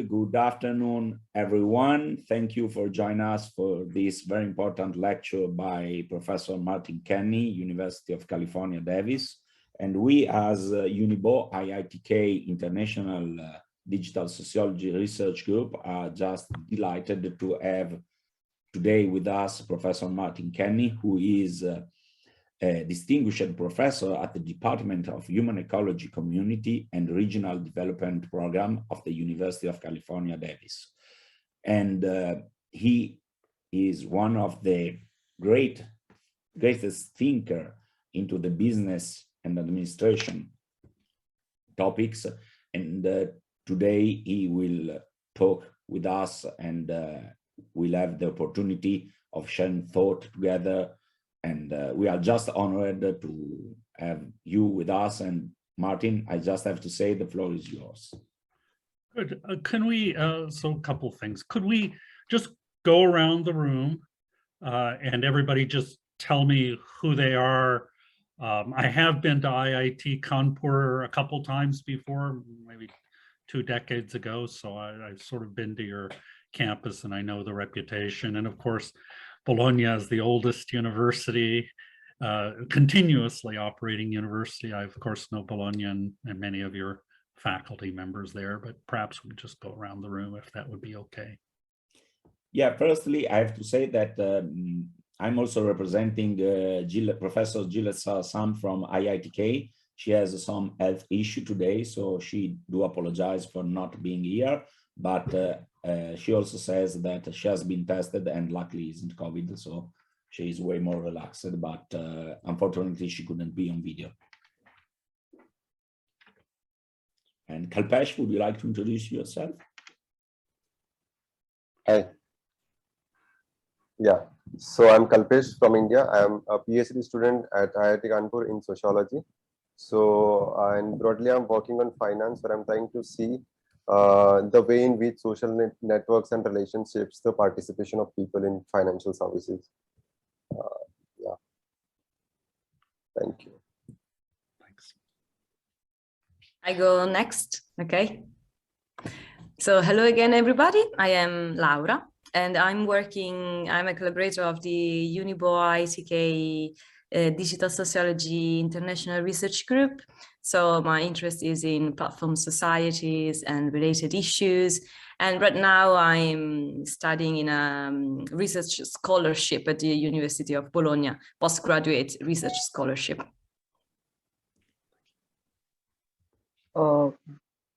good afternoon, everyone. Thank you for joining us for this very important lecture by Professor Martin Kenney, University of California, Davis. And we as UNIBO IITK International Digital Sociology Research Group are just delighted to have today with us Professor Martin Kenney, who is a distinguished professor at the Department of Human Ecology, Community and Regional Development Program of the University of California, Davis. And he is one of the greatest thinker into the business and administration topics. And today he will talk with us and we'll have the opportunity of sharing thought together. And we are just honored to have you with us. And Martin, I just have to say the floor is yours. Good. Can we, so a couple things. Could we just go around the room and everybody just tell me who they are? I have been to IIT Kanpur a couple times before, maybe 2 decades ago. So I've sort of been to your campus and I know the reputation. And of course, Bologna is the oldest university, continuously operating university. I, of course, know Bologna and many of your faculty members there, but perhaps we just go around the room if that would be okay. Yeah, firstly, I have to say that I'm also representing Professor Gilles Sam from IITK. She has some health issue today, so she do apologize for not being here, but she also says that she has been tested and luckily isn't COVID, so she is way more relaxed, but unfortunately she couldn't be on video. And Kalpesh, would you like to introduce yourself? Hi. Yeah, so I'm Kalpesh from India. I'm a PhD student at IIT Kanpur in Sociology. So, and broadly I'm working on finance, where I'm trying to see the way in which social networks and relationships the participation of people in financial services. Yeah. Thank you. Thanks. I go next. Okay. So hello again, everybody. I am Laura, and I'm a collaborator of the UNIBO IITK Digital Sociology International Research Group. So my interest is in platform societies and related issues. And right now I'm studying in a research scholarship at the University of Bologna, postgraduate research scholarship.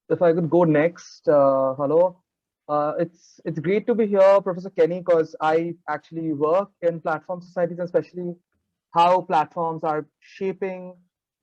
If I could go next, hello. It's great to be here, Professor Kenney, because I actually work in platform societies, and especially how platforms are shaping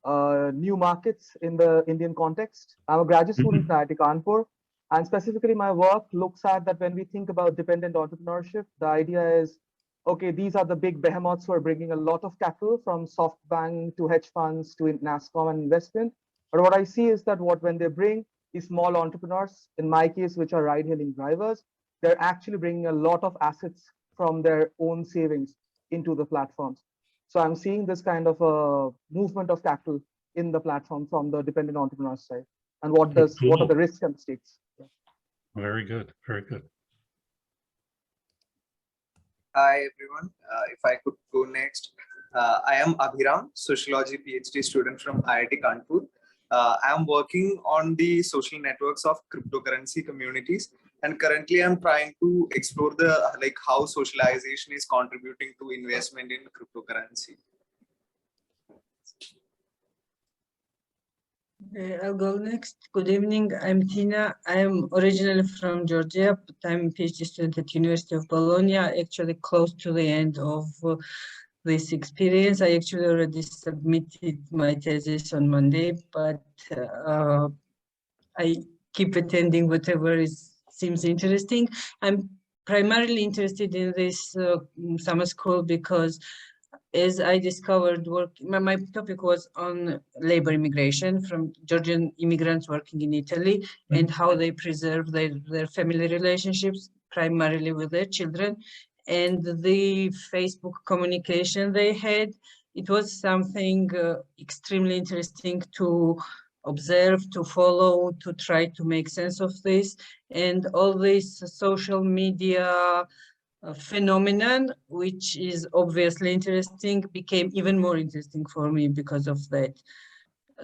new markets in the Indian context. I'm a graduate student at IIT Kanpur, and specifically my work looks at that when we think about dependent entrepreneurship, the idea is, okay, these are the big behemoths who are bringing a lot of capital from SoftBank to hedge funds to NASCOM and investment. But what I see is that when they bring these small entrepreneurs, in my case, which are ride-hailing drivers, they're actually bringing a lot of assets from their own savings into the platforms. So I'm seeing this kind of a movement of capital in the platform from the dependent entrepreneur side. And what are the risks and stakes? Yeah. Very good, very good. Hi, everyone. If I could go next. I am Abhiram, Sociology PhD student from IIT Kanpur. I am working on the social networks of cryptocurrency communities, and currently I'm trying to explore the how socialization is contributing to investment in cryptocurrency. I'll go next. Good evening. I'm Tina. I'm originally from Georgia, but I'm a PhD student at University of Bologna, actually close to the end of this experience. I actually already submitted my thesis on Monday, but I keep attending whatever seems interesting. I'm primarily interested in this summer school because, as I discovered, my topic was on labor immigration from Georgian immigrants working in Italy and how they preserve their family relationships, primarily with their children. And the Facebook communication they had, it was something extremely interesting to observe, to follow, to try to make sense of this. And all this social media phenomenon, which is obviously interesting, became even more interesting for me because of that.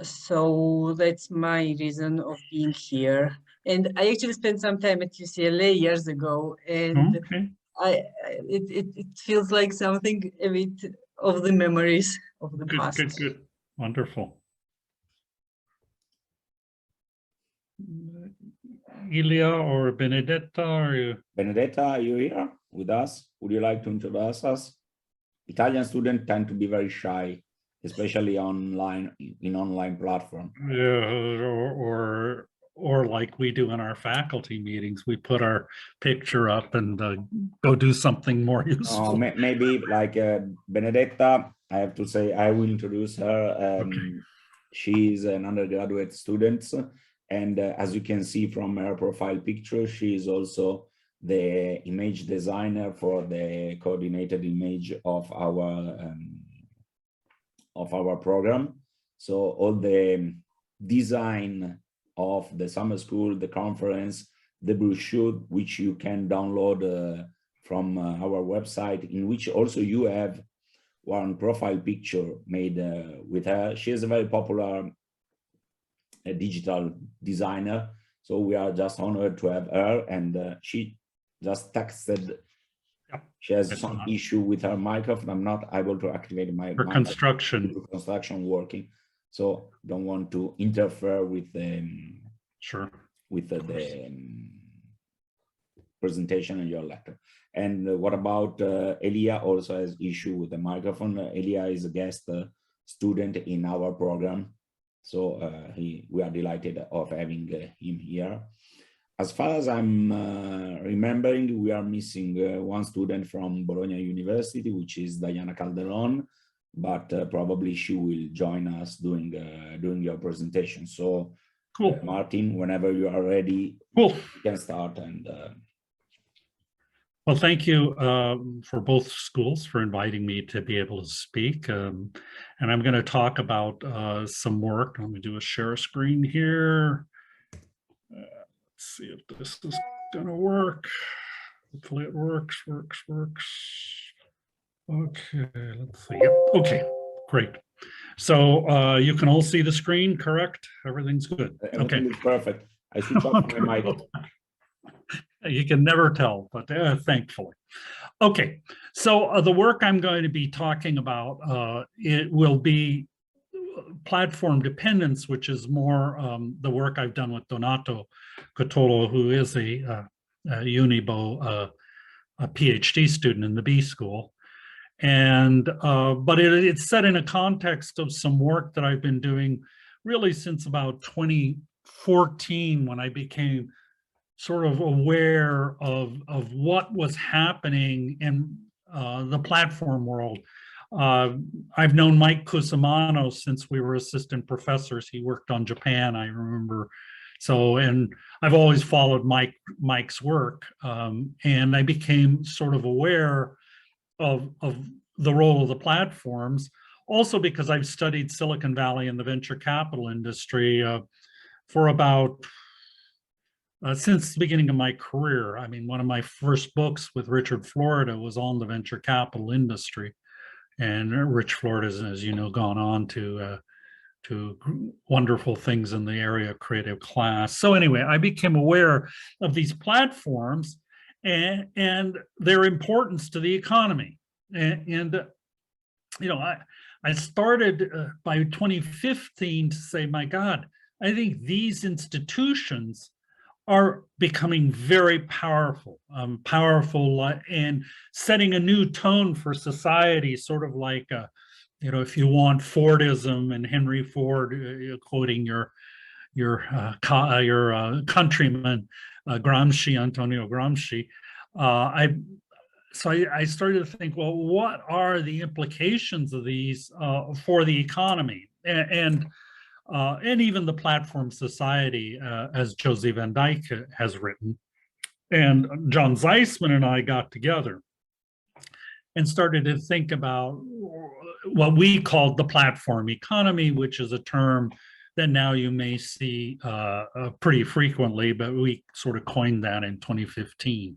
So that's my reason of being here. And I actually spent some time at UCLA years ago, and Okay. it feels like something a bit of the memories of the Good, past. good. Wonderful. Ilya or Benedetta, are you? Benedetta, are you here with us? Would you like to introduce us? Italian students tend to be very shy, especially online, in online platform. Or like we do in our faculty meetings, we put our picture up and go do something more useful. Maybe like Benedetta, I have to say, I will introduce her. Okay. She's an undergraduate student, and as you can see from her profile picture, she is also the image designer for the coordinated image of our program. So all the design of the summer school, the conference, the brochure, which you can download from our website, in which also you have one profile picture made with her. She is a very popular digital designer, so we are just honored to have her. And she just texted. Yeah, she has some issue with her microphone. I'm not able to activate my construction working, so don't want to interfere with sure with the presentation in your lecture. And what about Elia? Also has issue with the microphone. Elia is a guest student in our program, so we are delighted of having him here. As far as I'm remembering, we are missing one student from Bologna University, which is Diana Calderon, but probably she will join us during your presentation. So, cool. Martin, whenever you are ready, cool. You can start. And well, thank you for both schools for inviting me to be able to speak. And I'm going to talk about some work. Let me do a share screen here. Let's see if this is going to work. Hopefully it works. Okay, let's see. Yep. Okay, great. So you can all see the screen, correct? Everything's good. Everything is perfect. I switch off my mic. You can never tell, but thankfully. Okay, so the work I'm going to be talking about, it will be platform dependence, which is more the work I've done with Donato Cotolo, who is a Unibo a PhD student in the B school. And but it's set in a context of some work that I've been doing really since about 2014, when I became sort of aware of what was happening in the platform world. I've known Mike Cusimano since we were assistant professors. He worked on Japan, I remember. So, and I've always followed Mike's work, and I became sort of aware of the role of the platforms, also because I've studied Silicon Valley and the venture capital industry for about since the beginning of my career. I mean, one of my first books with Richard Florida was on the venture capital industry, and Rich Florida, as you know, gone on to wonderful things in the area of creative class. So anyway, I became aware of these platforms and their importance to the economy. And you know, I started by 2015 to say, my God, I think these institutions are becoming very powerful, and setting a new tone for society, sort of like, you know, if you want Fordism and Henry Ford, quoting your countryman, Gramsci, Antonio Gramsci. So I started to think, well, what are the implications of these for the economy? And even the platform society, as Josie Van Dyke has written. And John Zeisman and I got together and started to think about what we called the platform economy, which is a term that now you may see pretty frequently, but we sort of coined that in 2015,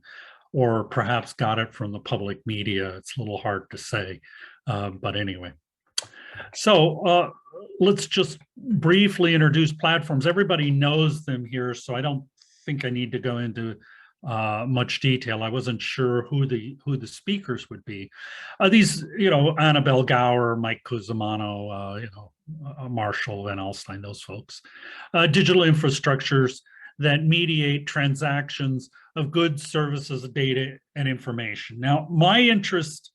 or perhaps got it from the public media. It's a little hard to say, but anyway. So let's just briefly introduce platforms. Everybody knows them here, so I don't think I need to go into much detail. I wasn't sure who the speakers would be. These, Annabelle Gower, Mike Cusimano, Marshall Van Alstyne, those folks. Digital infrastructures that mediate transactions of goods, services, data, and information. Now, my interest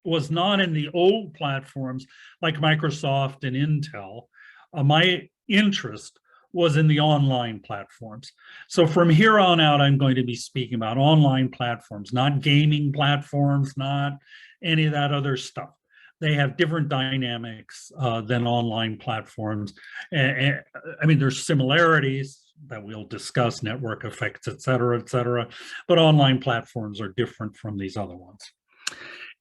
was not in the old platforms like Microsoft and Intel. My interest was in the online platforms. So from here on out, I'm going to be speaking about online platforms, not gaming platforms, not any of that other stuff. They have different dynamics than online platforms. And I mean, there's similarities that we'll discuss, network effects, et cetera, but online platforms are different from these other ones.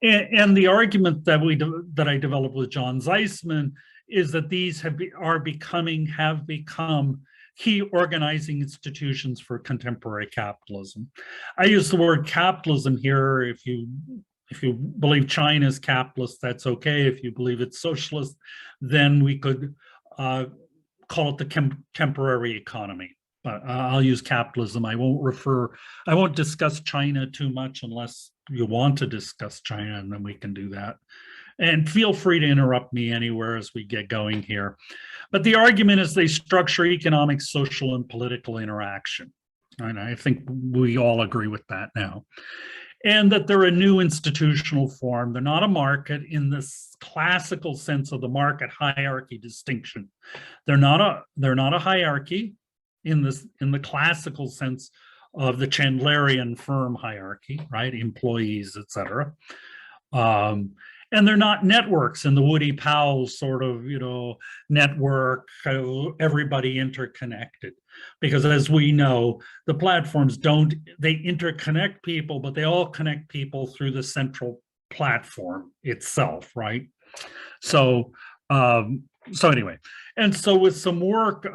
And the argument that I developed with John Zeisman is that these have become key organizing institutions for contemporary capitalism. I use the word capitalism here. If you believe China is capitalist, that's okay. If you believe it's socialist, then we could call it the contemporary economy. But I'll use capitalism. I won't discuss China too much unless you want to discuss China, and then we can do that. And feel free to interrupt me anywhere as we get going here. But the argument is they structure economic, social, and political interaction. And I think we all agree with that now. And that they're a new institutional form. They're not a market in this classical sense of the market hierarchy distinction. They're not a hierarchy in the classical sense of the Chandlerian firm hierarchy, right? Employees, et cetera. And they're not networks in the Woody Powell sort of, network, everybody interconnected. Because as we know, the platforms they interconnect people, but they all connect people through the central platform itself, right? So anyway, and so with some work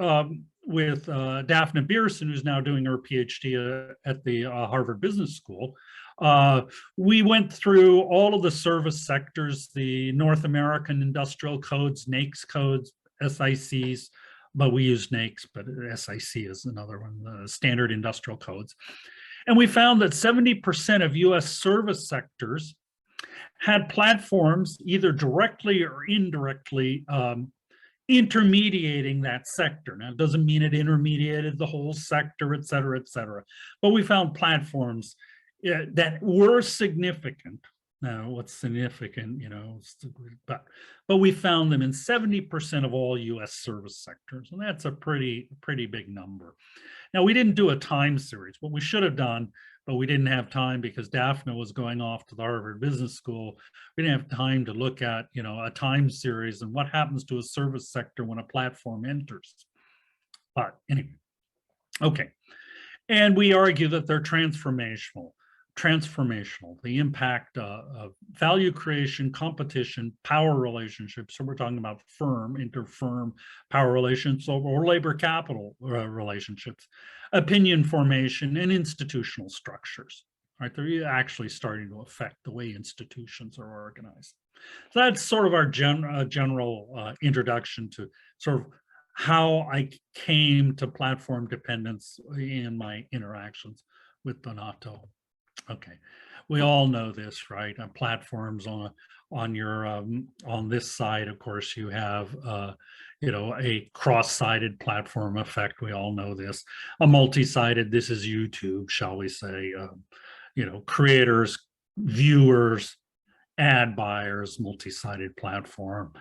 with Daphne Beerson, who's now doing her PhD at the Harvard Business School, we went through all of the service sectors, the North American Industrial Codes, NAICS codes, SICs, but we use NAICS, but SIC is another one, the Standard Industrial Codes. And we found that 70% of US service sectors had platforms either directly or indirectly intermediating that sector. Now, it doesn't mean it intermediated the whole sector, et cetera, but we found platforms that were significant. Now, what's significant, but we found them in 70% of all US service sectors, and that's a pretty big number. Now, we didn't do a time series. What we should have done, but we didn't have time because Daphne was going off to the Harvard Business School. We didn't have time to look at, a time series and what happens to a service sector when a platform enters. But anyway, okay. And we argue that they're transformational, the impact of value creation, competition, power relationships. So we're talking about inter-firm power relations or labor capital relationships, opinion formation, and institutional structures. Right, they're actually starting to affect the way institutions are organized. So that's sort of our general introduction to sort of how I came to platform dependence in my interactions with Donato. Okay, we all know this, right? Platforms on this side, of course, you have a cross-sided platform effect. We all know this. A multi-sided, this is YouTube, shall we say? Creators, viewers, ad buyers, multi-sided platform.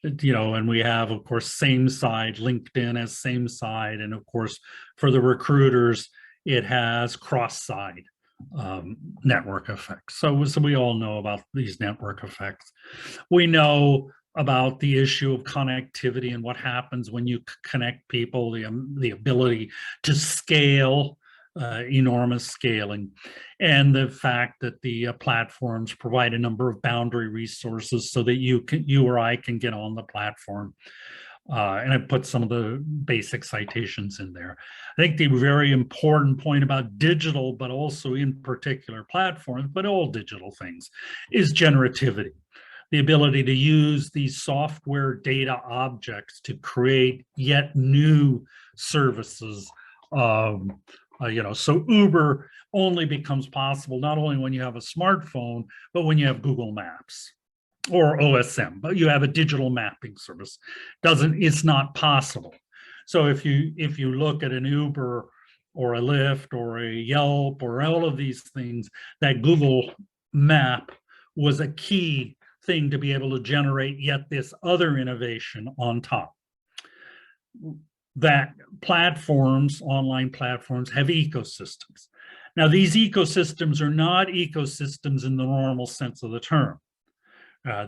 And we have, of course, same side. LinkedIn as same side, and of course, for the recruiters, it has cross-side network effects. So we all know about these network effects. We know about the issue of connectivity and what happens when you connect people, the ability to scale, enormous scaling, and the fact that the platforms provide a number of boundary resources so that you or I can get on the platform. And I put some of the basic citations in there. I think the very important point about digital, but also in particular platforms, but all digital things, is generativity. The ability to use these software data objects to create yet new services. So Uber only becomes possible not only when you have a smartphone, but when you have Google Maps or OSM, but you have a digital mapping service. It's not possible. So if you look at an Uber or a Lyft or a Yelp or all of these things, that Google map was a key thing to be able to generate yet this other innovation on top. That platforms, online platforms, have ecosystems. Now, these ecosystems are not ecosystems in the normal sense of the term.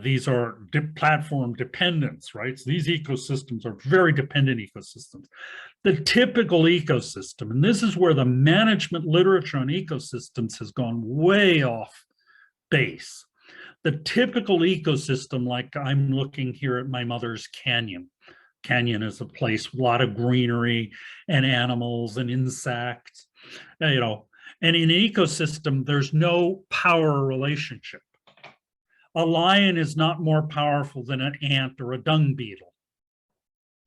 These are platform dependents, right? So these ecosystems are very dependent ecosystems. The typical ecosystem, and this is where the management literature on ecosystems has gone way off base. The typical ecosystem, like I'm looking here at my mother's canyon. Canyon is a place with a lot of greenery and animals and insects, and in an ecosystem, there's no power relationship. A lion is not more powerful than an ant or a dung beetle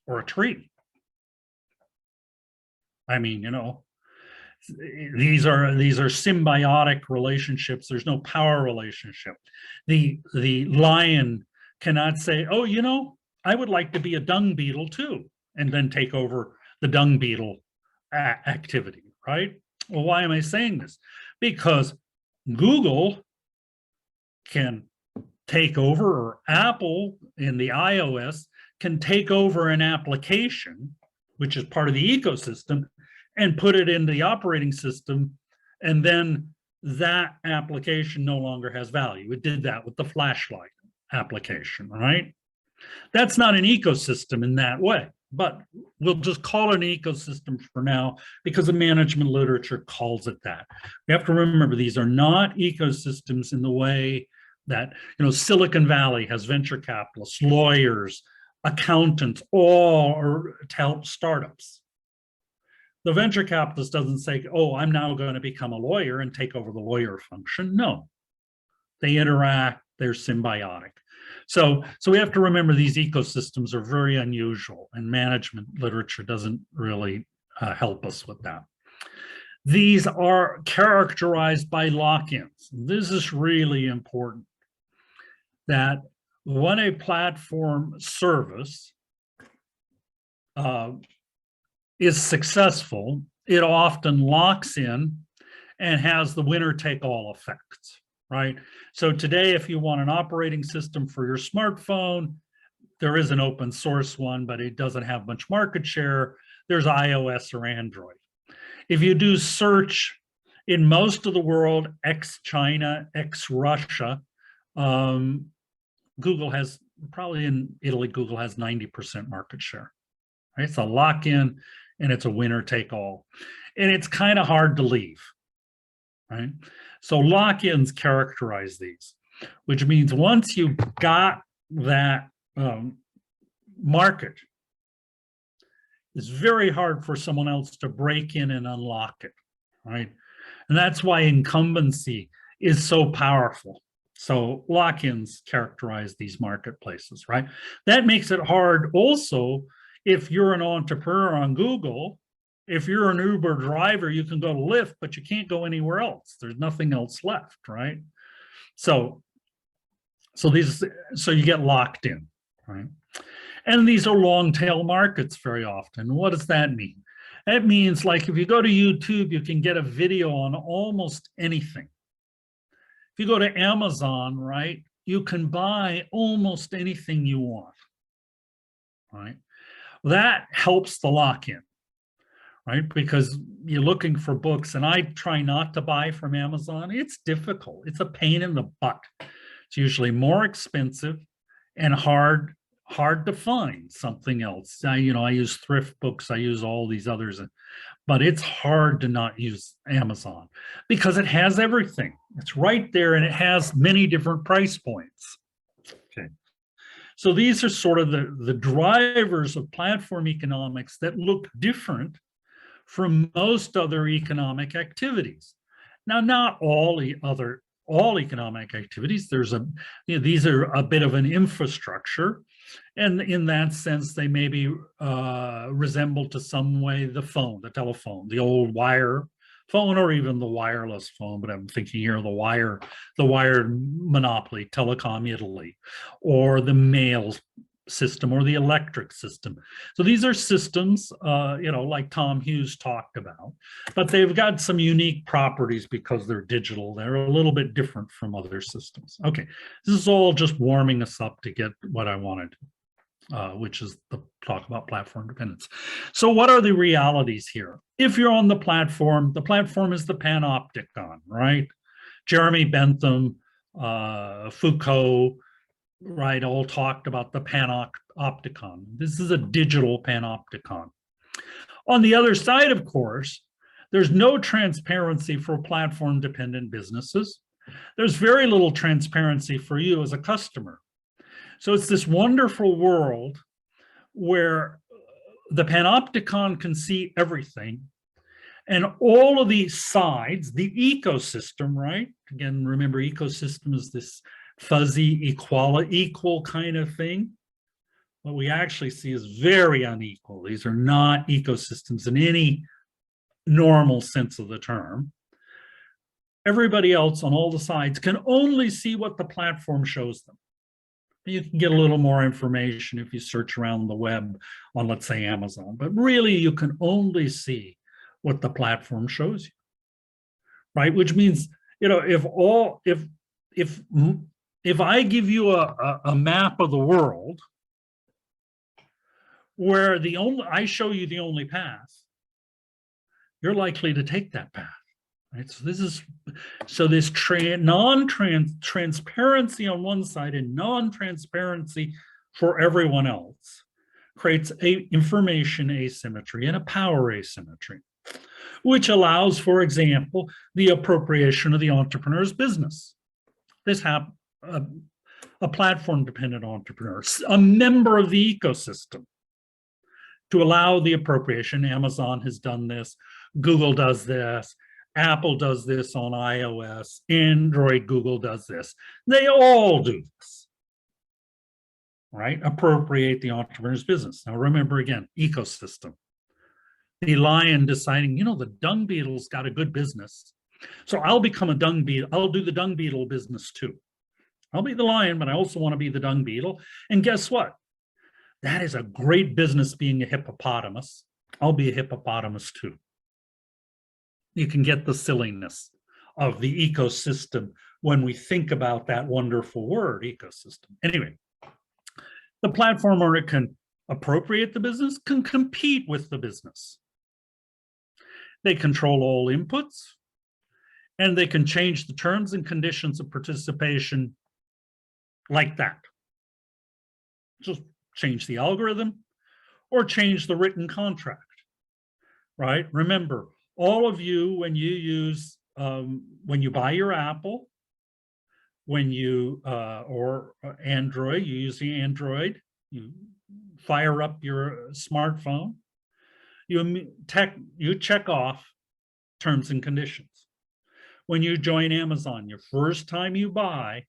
or a tree. I mean, these are symbiotic relationships. There's no power relationship. The lion cannot say, oh, I would like to be a dung beetle too, and then take over the dung beetle activity, right? Well, why am I saying this? Because Google can take over, or Apple in the iOS can take over an application, which is part of the ecosystem, and put it in the operating system, and then that application no longer has value. It did that with the flashlight application, right? That's not an ecosystem in that way, but we'll just call it an ecosystem for now because the management literature calls it that. We have to remember these are not ecosystems in the way that, Silicon Valley has venture capitalists, lawyers, accountants, all are to help startups. The venture capitalist doesn't say, oh, I'm now going to become a lawyer and take over the lawyer function. No, they interact, they're symbiotic. So we have to remember these ecosystems are very unusual, and management literature doesn't really help us with that. These are characterized by lock-ins. This is really important, that when a platform service is successful, it often locks in and has the winner-take-all effects, right? So today, if you want an operating system for your smartphone, there is an open source one, but it doesn't have much market share. There's iOS or Android. If you do search in most of the world, ex-China, ex-Russia, Google has, probably in Italy, Google has 90% market share. Right? It's a lock-in and it's a winner-take-all. And it's kind of hard to leave, right? So lock-ins characterize these, which means once you've got that market, it's very hard for someone else to break in and unlock it, right? And that's why incumbency is so powerful. So lock-ins characterize these marketplaces, right? That makes it hard also if you're an entrepreneur on Google. If you're an Uber driver, you can go to Lyft, but you can't go anywhere else. There's nothing else left, right? So you get locked in, right? And these are long tail markets very often. What does that mean? That means, like, if you go to YouTube, you can get a video on almost anything. If you go to Amazon, right, you can buy almost anything you want, right? That helps the lock-in, right? Because you're looking for books, and I try not to buy from Amazon. It's difficult. It's a pain in the butt. It's usually more expensive and hard to find something else. I use thrift books. I use all these others, but it's hard to not use Amazon because it has everything. It's right there, and it has many different price points. Okay. So these are sort of the drivers of platform economics that look different from most other economic activities. Now, not all economic activities. These are a bit of an infrastructure, and in that sense, they maybe resemble to some way the phone, the telephone, the old wire phone, or even the wireless phone. But I'm thinking here of the wired monopoly, Telecom Italy, or the mail system, or the electric system. So these are systems, like Tom Hughes talked about, but they've got some unique properties because they're digital. They're a little bit different from other systems. Okay, this is all just warming us up to get what I wanted, which is the talk about platform dependence. So what are the realities here? If you're on the platform is the panopticon, right? Jeremy Bentham, Foucault, right, all talked about the panopticon. This is a digital panopticon. On the other side, of course, there's no transparency for platform-dependent businesses. There's very little transparency for you as a customer. So it's this wonderful world where the panopticon can see everything, and all of these sides, the ecosystem, right? Again, remember, ecosystem is this fuzzy, equal kind of thing. What we actually see is very unequal. These are not ecosystems in any normal sense of the term. Everybody else on all the sides can only see what the platform shows them. You can get a little more information if you search around the web on, let's say, Amazon, but really you can only see what the platform shows you, right? Which means, if I give you a map of the world where I show you the only path, you're likely to take that path, right? So this transparency on one side and non-transparency for everyone else creates information asymmetry and a power asymmetry, which allows, for example, the appropriation of the entrepreneur's business. This happens. A platform-dependent entrepreneur, a member of the ecosystem, to allow the appropriation. Amazon has done this, Google does this, Apple does this on iOS, Android, Google does this. They all do this, right? Appropriate the entrepreneur's business. Now remember, again, ecosystem. The lion deciding, the dung beetle's got a good business, so I'll become a dung beetle. I'll do the dung beetle business too. I'll be the lion, but I also want to be the dung beetle. And guess what? That is a great business, being a hippopotamus. I'll be a hippopotamus too. You can get the silliness of the ecosystem when we think about that wonderful word, ecosystem. Anyway, the platform owner can appropriate the business, can compete with the business. They control all inputs, and they can change the terms and conditions of participation like that. Just change the algorithm or change the written contract, right? Remember, all of you, when you buy your Apple, when you, or Android, you use the Android, you fire up your smartphone, you check off terms and conditions. When you join Amazon, your first time you buy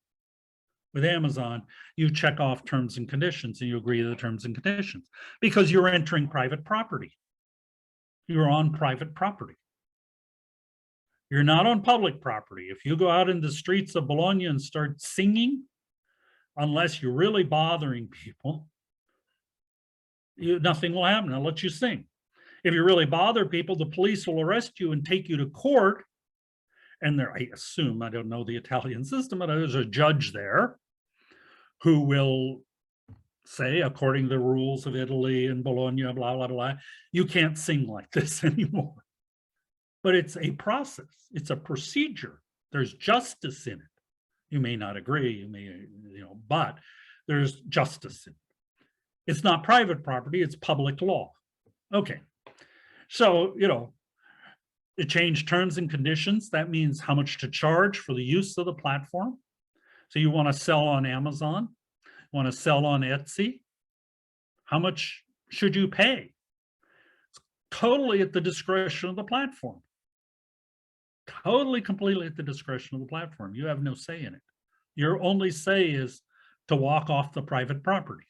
with Amazon, you check off terms and conditions and you agree to the terms and conditions because you're entering private property. You're on private property. You're not on public property. If you go out in the streets of Bologna and start singing, unless you're really bothering people, nothing will happen. I'll let you sing. If you really bother people, the police will arrest you and take you to court. And there, I assume, I don't know the Italian system, but there's a judge there who will say, according to the rules of Italy and Bologna, blah, blah, blah, you can't sing like this anymore. But it's a process. It's a procedure. There's justice in it. You may not agree, you may, but there's justice in it. It's not private property, it's public law. Okay. So, it changed terms and conditions. That means how much to charge for the use of the platform. So you want to sell on Amazon. Want to sell on Etsy? How much should you pay? It's totally at the discretion of the platform. Totally, completely at the discretion of the platform. You have no say in it. Your only say is to walk off the private property,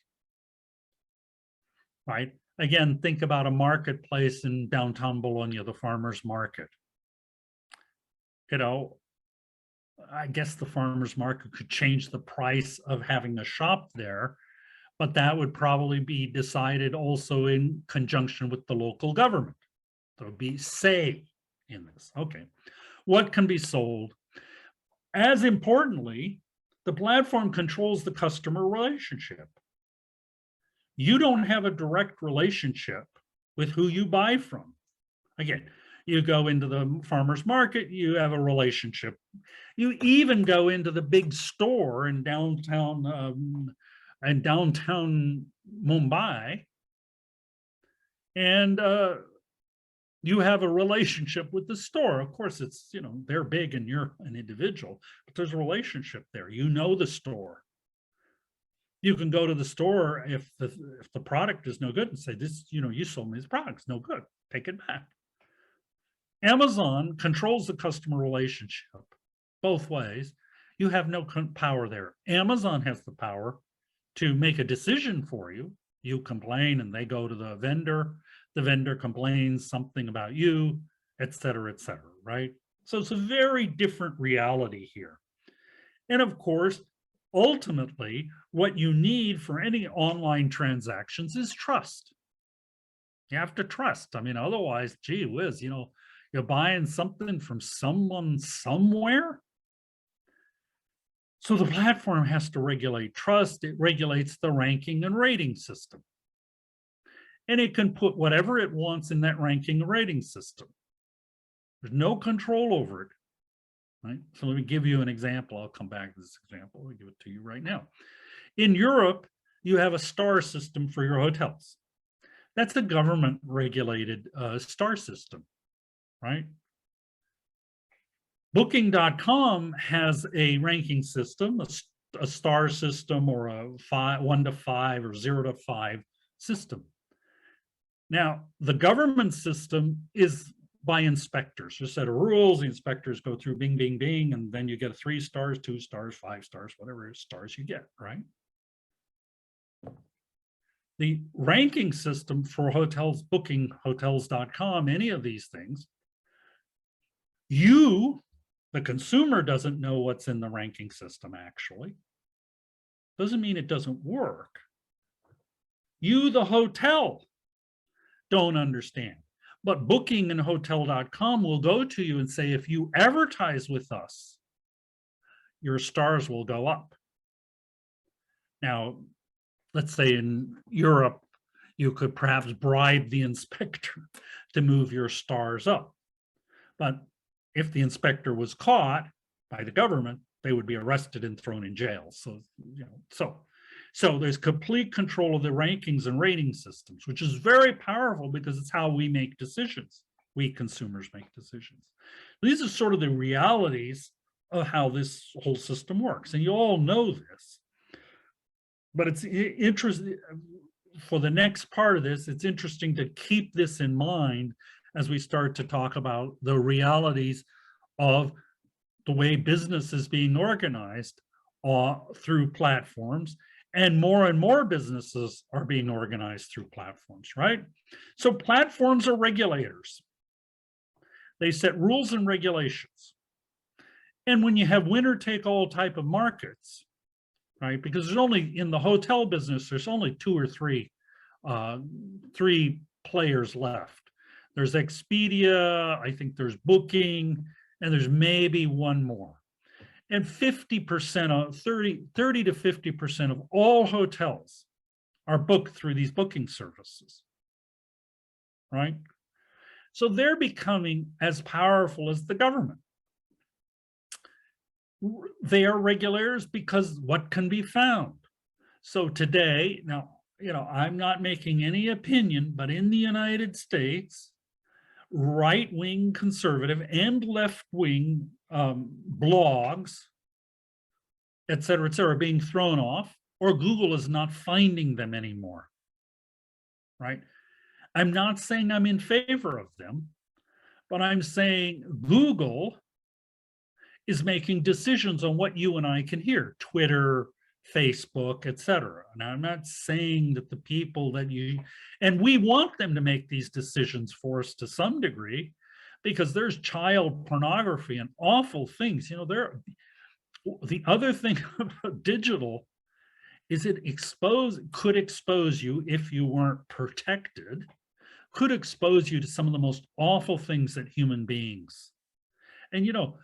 right? Again, think about a marketplace in downtown Bologna, the farmer's market. You know, I guess the farmer's market could change the price of having a shop there, but that would probably be decided also in conjunction with the local government. There would be say in this. Okay, what can be sold? As importantly, the platform controls the customer relationship. You don't have a direct relationship with who you buy from. Again, you go into the farmer's market, you have a relationship. You even go into the big store in downtown Mumbai, and you have a relationship with the store. Of course, it's, you know, they're big and you're an individual, but there's a relationship there. You know the store. You can go to the store if the product is no good and say, this, you know, you sold me this product, it's no good, take it back. Amazon controls the customer relationship both ways. You have no power there. Amazon has the power to make a decision for you. You complain and they go to the vendor complains something about you, et cetera, right? So it's a very different reality here. And of course, ultimately, what you need for any online transactions is trust. You have to trust. I mean, otherwise, gee whiz, you know, you're buying something from someone somewhere. So the platform has to regulate trust. It regulates the ranking and rating system. And it can put whatever it wants in that ranking and rating system. There's no control over it. Right? So let me give you an example. I'll come back to this example. I'll give it to you right now. In Europe, you have a star system for your hotels. That's a government-regulated star system, right? Booking.com has a ranking system, a star system, or a 1 to 5 or 0 to 5 system. Now, the government system is by inspectors. There's a set of rules. The inspectors go through bing, bing, bing, and then you get 3 stars, 2 stars, 5 stars, whatever stars you get, right? The ranking system for hotels, booking, hotels.com, any of these things, you, the consumer, doesn't know what's in the ranking system actually. Doesn't mean it doesn't work. You, the hotel, don't understand. But booking and hotel.com will go to you and say, if you advertise with us, your stars will go up. Now, let's say in Europe, you could perhaps bribe the inspector to move your stars up. But if the inspector was caught by the government, they would be arrested and thrown in jail. So, you know, so there's complete control of the rankings and rating systems, which is very powerful because it's how we make decisions. We consumers make decisions. These are sort of the realities of how this whole system works. And you all know this. But it's interesting, for the next part of this, it's interesting to keep this in mind as we start to talk about the realities of the way business is being organized through platforms, and more businesses are being organized through platforms, right? So platforms are regulators. They set rules and regulations. And when you have winner-take-all type of markets, right? Because there's only, in the hotel business, there's only 2 or 3 players left. There's Expedia, I think there's Booking, and there's maybe one more. And 50% of 30 to 50% of all hotels are booked through these booking services, right? So they're becoming as powerful as the government. They are regulators because what can be found? So today, now, you know, I'm not making any opinion, but in the United States, right-wing conservative and left-wing blogs, et cetera, are being thrown off or Google is not finding them anymore, right? I'm not saying I'm in favor of them, but I'm saying Google is making decisions on what you and I can hear, Twitter, Facebook, etc. And I'm not saying that the people that and we want them to make these decisions for us to some degree, because there's child pornography and awful things. You know, the other thing about digital is it could expose you if you weren't protected, could expose you to some of the most awful things that human beings. And, you know,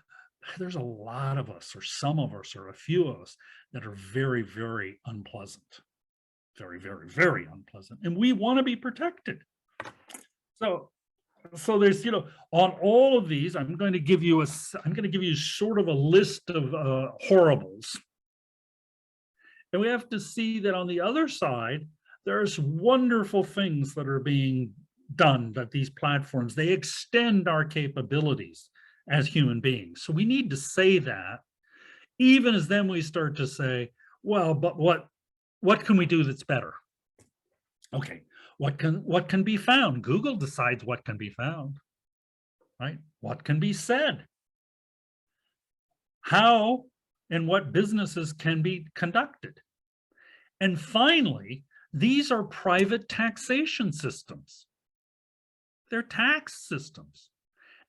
there's a lot of us, or some of us, or a few of us that are very, very unpleasant, very, very, very unpleasant. And we want to be protected. So there's, you know, on all of these, I'm going to give you sort of a list of horribles. And we have to see that on the other side, there's wonderful things that are being done, that these platforms, they extend our capabilities as human beings. So we need to say that, even as then we start to say, well, but what can we do that's better? Okay, what can be found? Google decides what can be found, right? What can be said? How and what businesses can be conducted? And finally, these are private taxation systems. They're tax systems.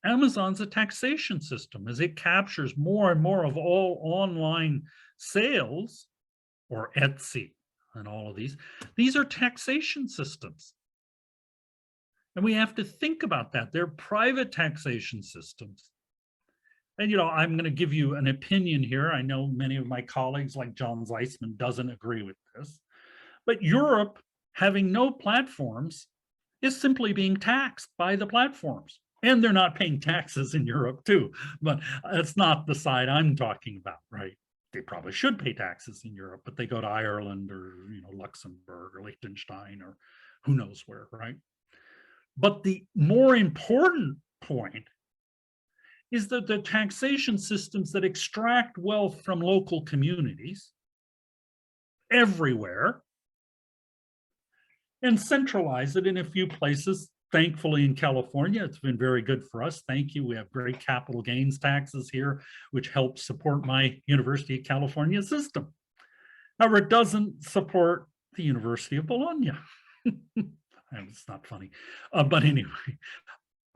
Amazon's a taxation system, as it captures more and more of all online sales, or Etsy and all of these. These are taxation systems. And we have to think about that. They're private taxation systems. And, you know, I'm going to give you an opinion here. I know many of my colleagues, like John Zeisman, doesn't agree with this. But Europe, having no platforms, is simply being taxed by the platforms. And they're not paying taxes in Europe too, but it's not the side I'm talking about, right? They probably should pay taxes in Europe, but they go to Ireland or, you know, Luxembourg or Liechtenstein or who knows where, right? But the more important point is that the taxation systems that extract wealth from local communities everywhere and centralize it in a few places. Thankfully, in California, it's been very good for us. Thank you. We have great capital gains taxes here, which helps support my University of California system. However, it doesn't support the University of Bologna. It's not funny, but anyway,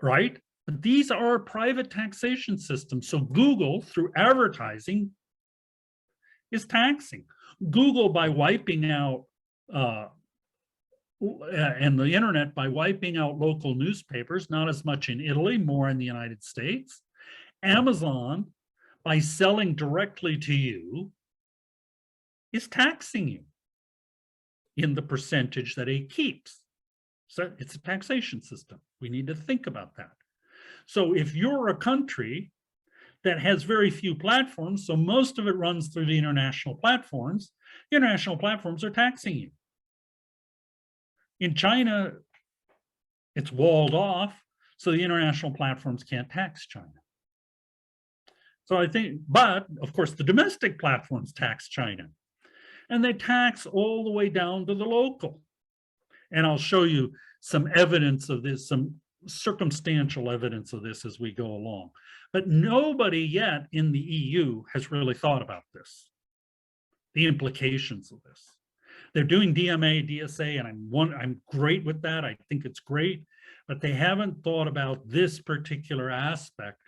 right? But these are private taxation systems. So Google, through advertising, is taxing. Google, by wiping out and the internet, by wiping out local newspapers, not as much in Italy, more in the United States. Amazon, by selling directly to you, is taxing you in the percentage that it keeps. So it's a taxation system. We need to think about that. So if you're a country that has very few platforms, so most of it runs through the international platforms are taxing you. In China, it's walled off, so the international platforms can't tax China. So I think, but of course, the domestic platforms tax China, and they tax all the way down to the local. And I'll show you some evidence of this, some circumstantial evidence of this as we go along. But nobody yet in the EU has really thought about this, the implications of this. They're doing DMA, DSA, and I'm great with that. I think it's great, but they haven't thought about this particular aspect,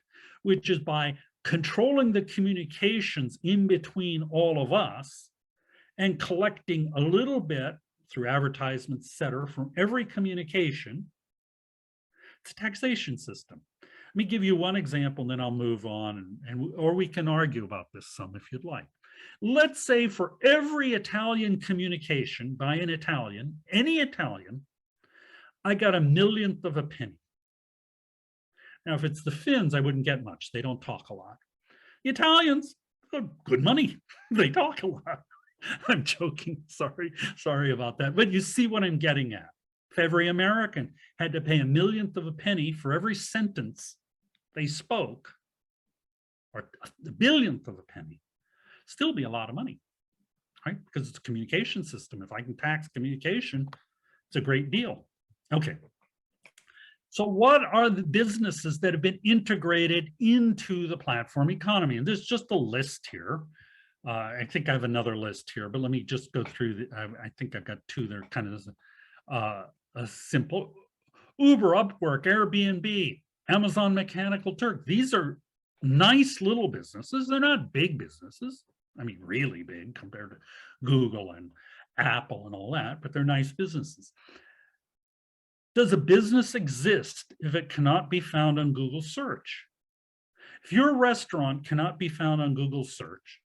which is by controlling the communications in between all of us and collecting a little bit through advertisements, et cetera, from every communication. It's a taxation system. Let me give you one example, and then I'll move on, or we can argue about this some if you'd like. Let's say for every Italian communication by an Italian, any Italian, I got 1/1,000,000th of a penny. Now, if it's the Finns, I wouldn't get much. They don't talk a lot. The Italians, good money. They talk a lot. I'm joking. Sorry about that. But you see what I'm getting at. If every American had to pay 1/1,000,000th of a penny for every sentence they spoke, or 1/1000,000th of a penny, still be a lot of money. right? Because it's a communication system. If I can tax communication, it's a great deal. Okay. So what are the businesses that have been integrated into the platform economy? And there's just a list here. I think I have another list here, but let me just go through. I think I've got two. They're kind of a simple. Uber, Upwork, Airbnb, Amazon Mechanical Turk. These are nice little businesses. They're not big businesses. I mean, really big compared to Google and Apple and all that, but they're nice businesses. Does a business exist if it cannot be found on Google search? If your restaurant cannot be found on Google search,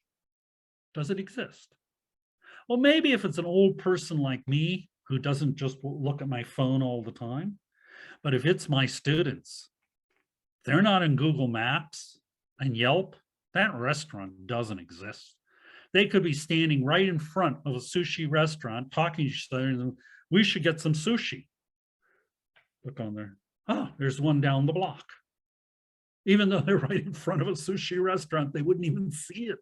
does it exist? Well, maybe if it's an old person like me who doesn't just look at my phone all the time, but if it's my students, they're not in Google Maps and Yelp, that restaurant doesn't exist. They could be standing right in front of a sushi restaurant talking to each other, and we should get some sushi. Look on there. Oh, there's one down the block. Even though they're right in front of a sushi restaurant, they wouldn't even see it.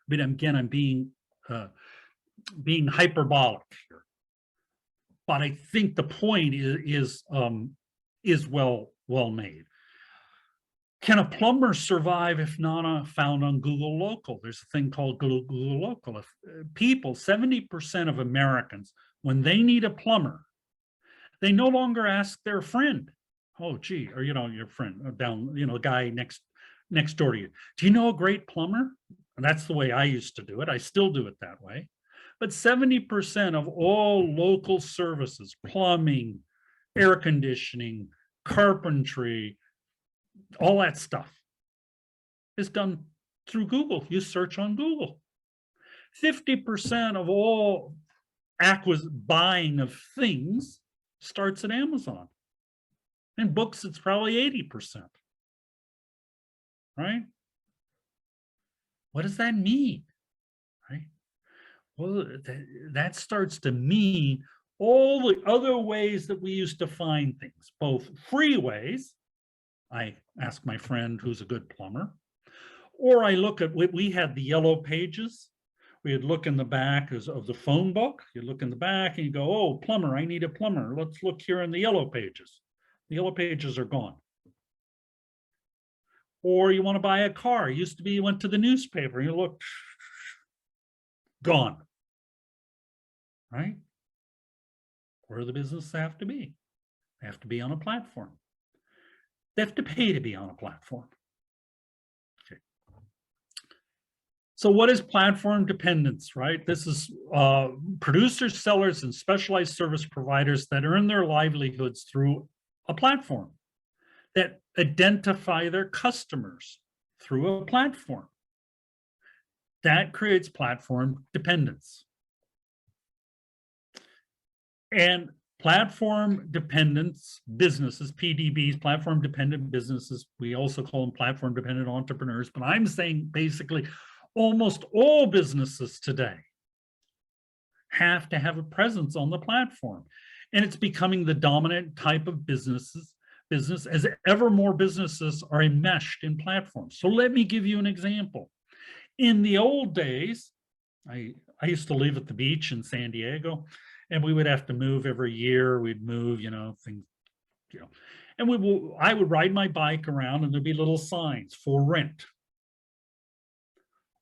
But again, I'm being hyperbolic here. But I think the point is well made. Can a plumber survive if not found on Google Local? There's a thing called Google Local. If people, 70% of Americans, when they need a plumber, they no longer ask their friend, oh, gee, or, your friend down, the guy next door to you. Do you know a great plumber? And that's the way I used to do it. I still do it that way. But 70% of all local services, plumbing, air conditioning, carpentry, all that stuff is done through Google. You search on Google. 50% of all buying of things starts at Amazon. In books, it's probably 80%. Right? What does that mean? Right? Well, that starts to mean all the other ways that we used to find things, both free ways. I ask my friend who's a good plumber, or I look at what we had, the yellow pages. We'd look in the back of the phone book. You look in the back and you go, oh, plumber, I need a plumber. Let's look here in the yellow pages. The yellow pages are gone. Or you want to buy a car. It used to be you went to the newspaper and you looked, gone. Right? Where do the businesses have to be? They have to be on a platform. They have to pay to be on a platform. Okay. So what is platform dependence, right? This is producers, sellers, and specialized service providers that earn their livelihoods through a platform, that identify their customers through a platform. That creates platform dependence. And platform dependence businesses, PDBs, platform dependent businesses, we also call them platform dependent entrepreneurs, but I'm saying basically almost all businesses today have to have a presence on the platform. And it's becoming the dominant type of business as ever more businesses are enmeshed in platforms. So let me give you an example. In the old days, I used to live at the beach in San Diego, and we would have to move every year. We'd move, things, and I would ride my bike around and there'd be little signs for rent.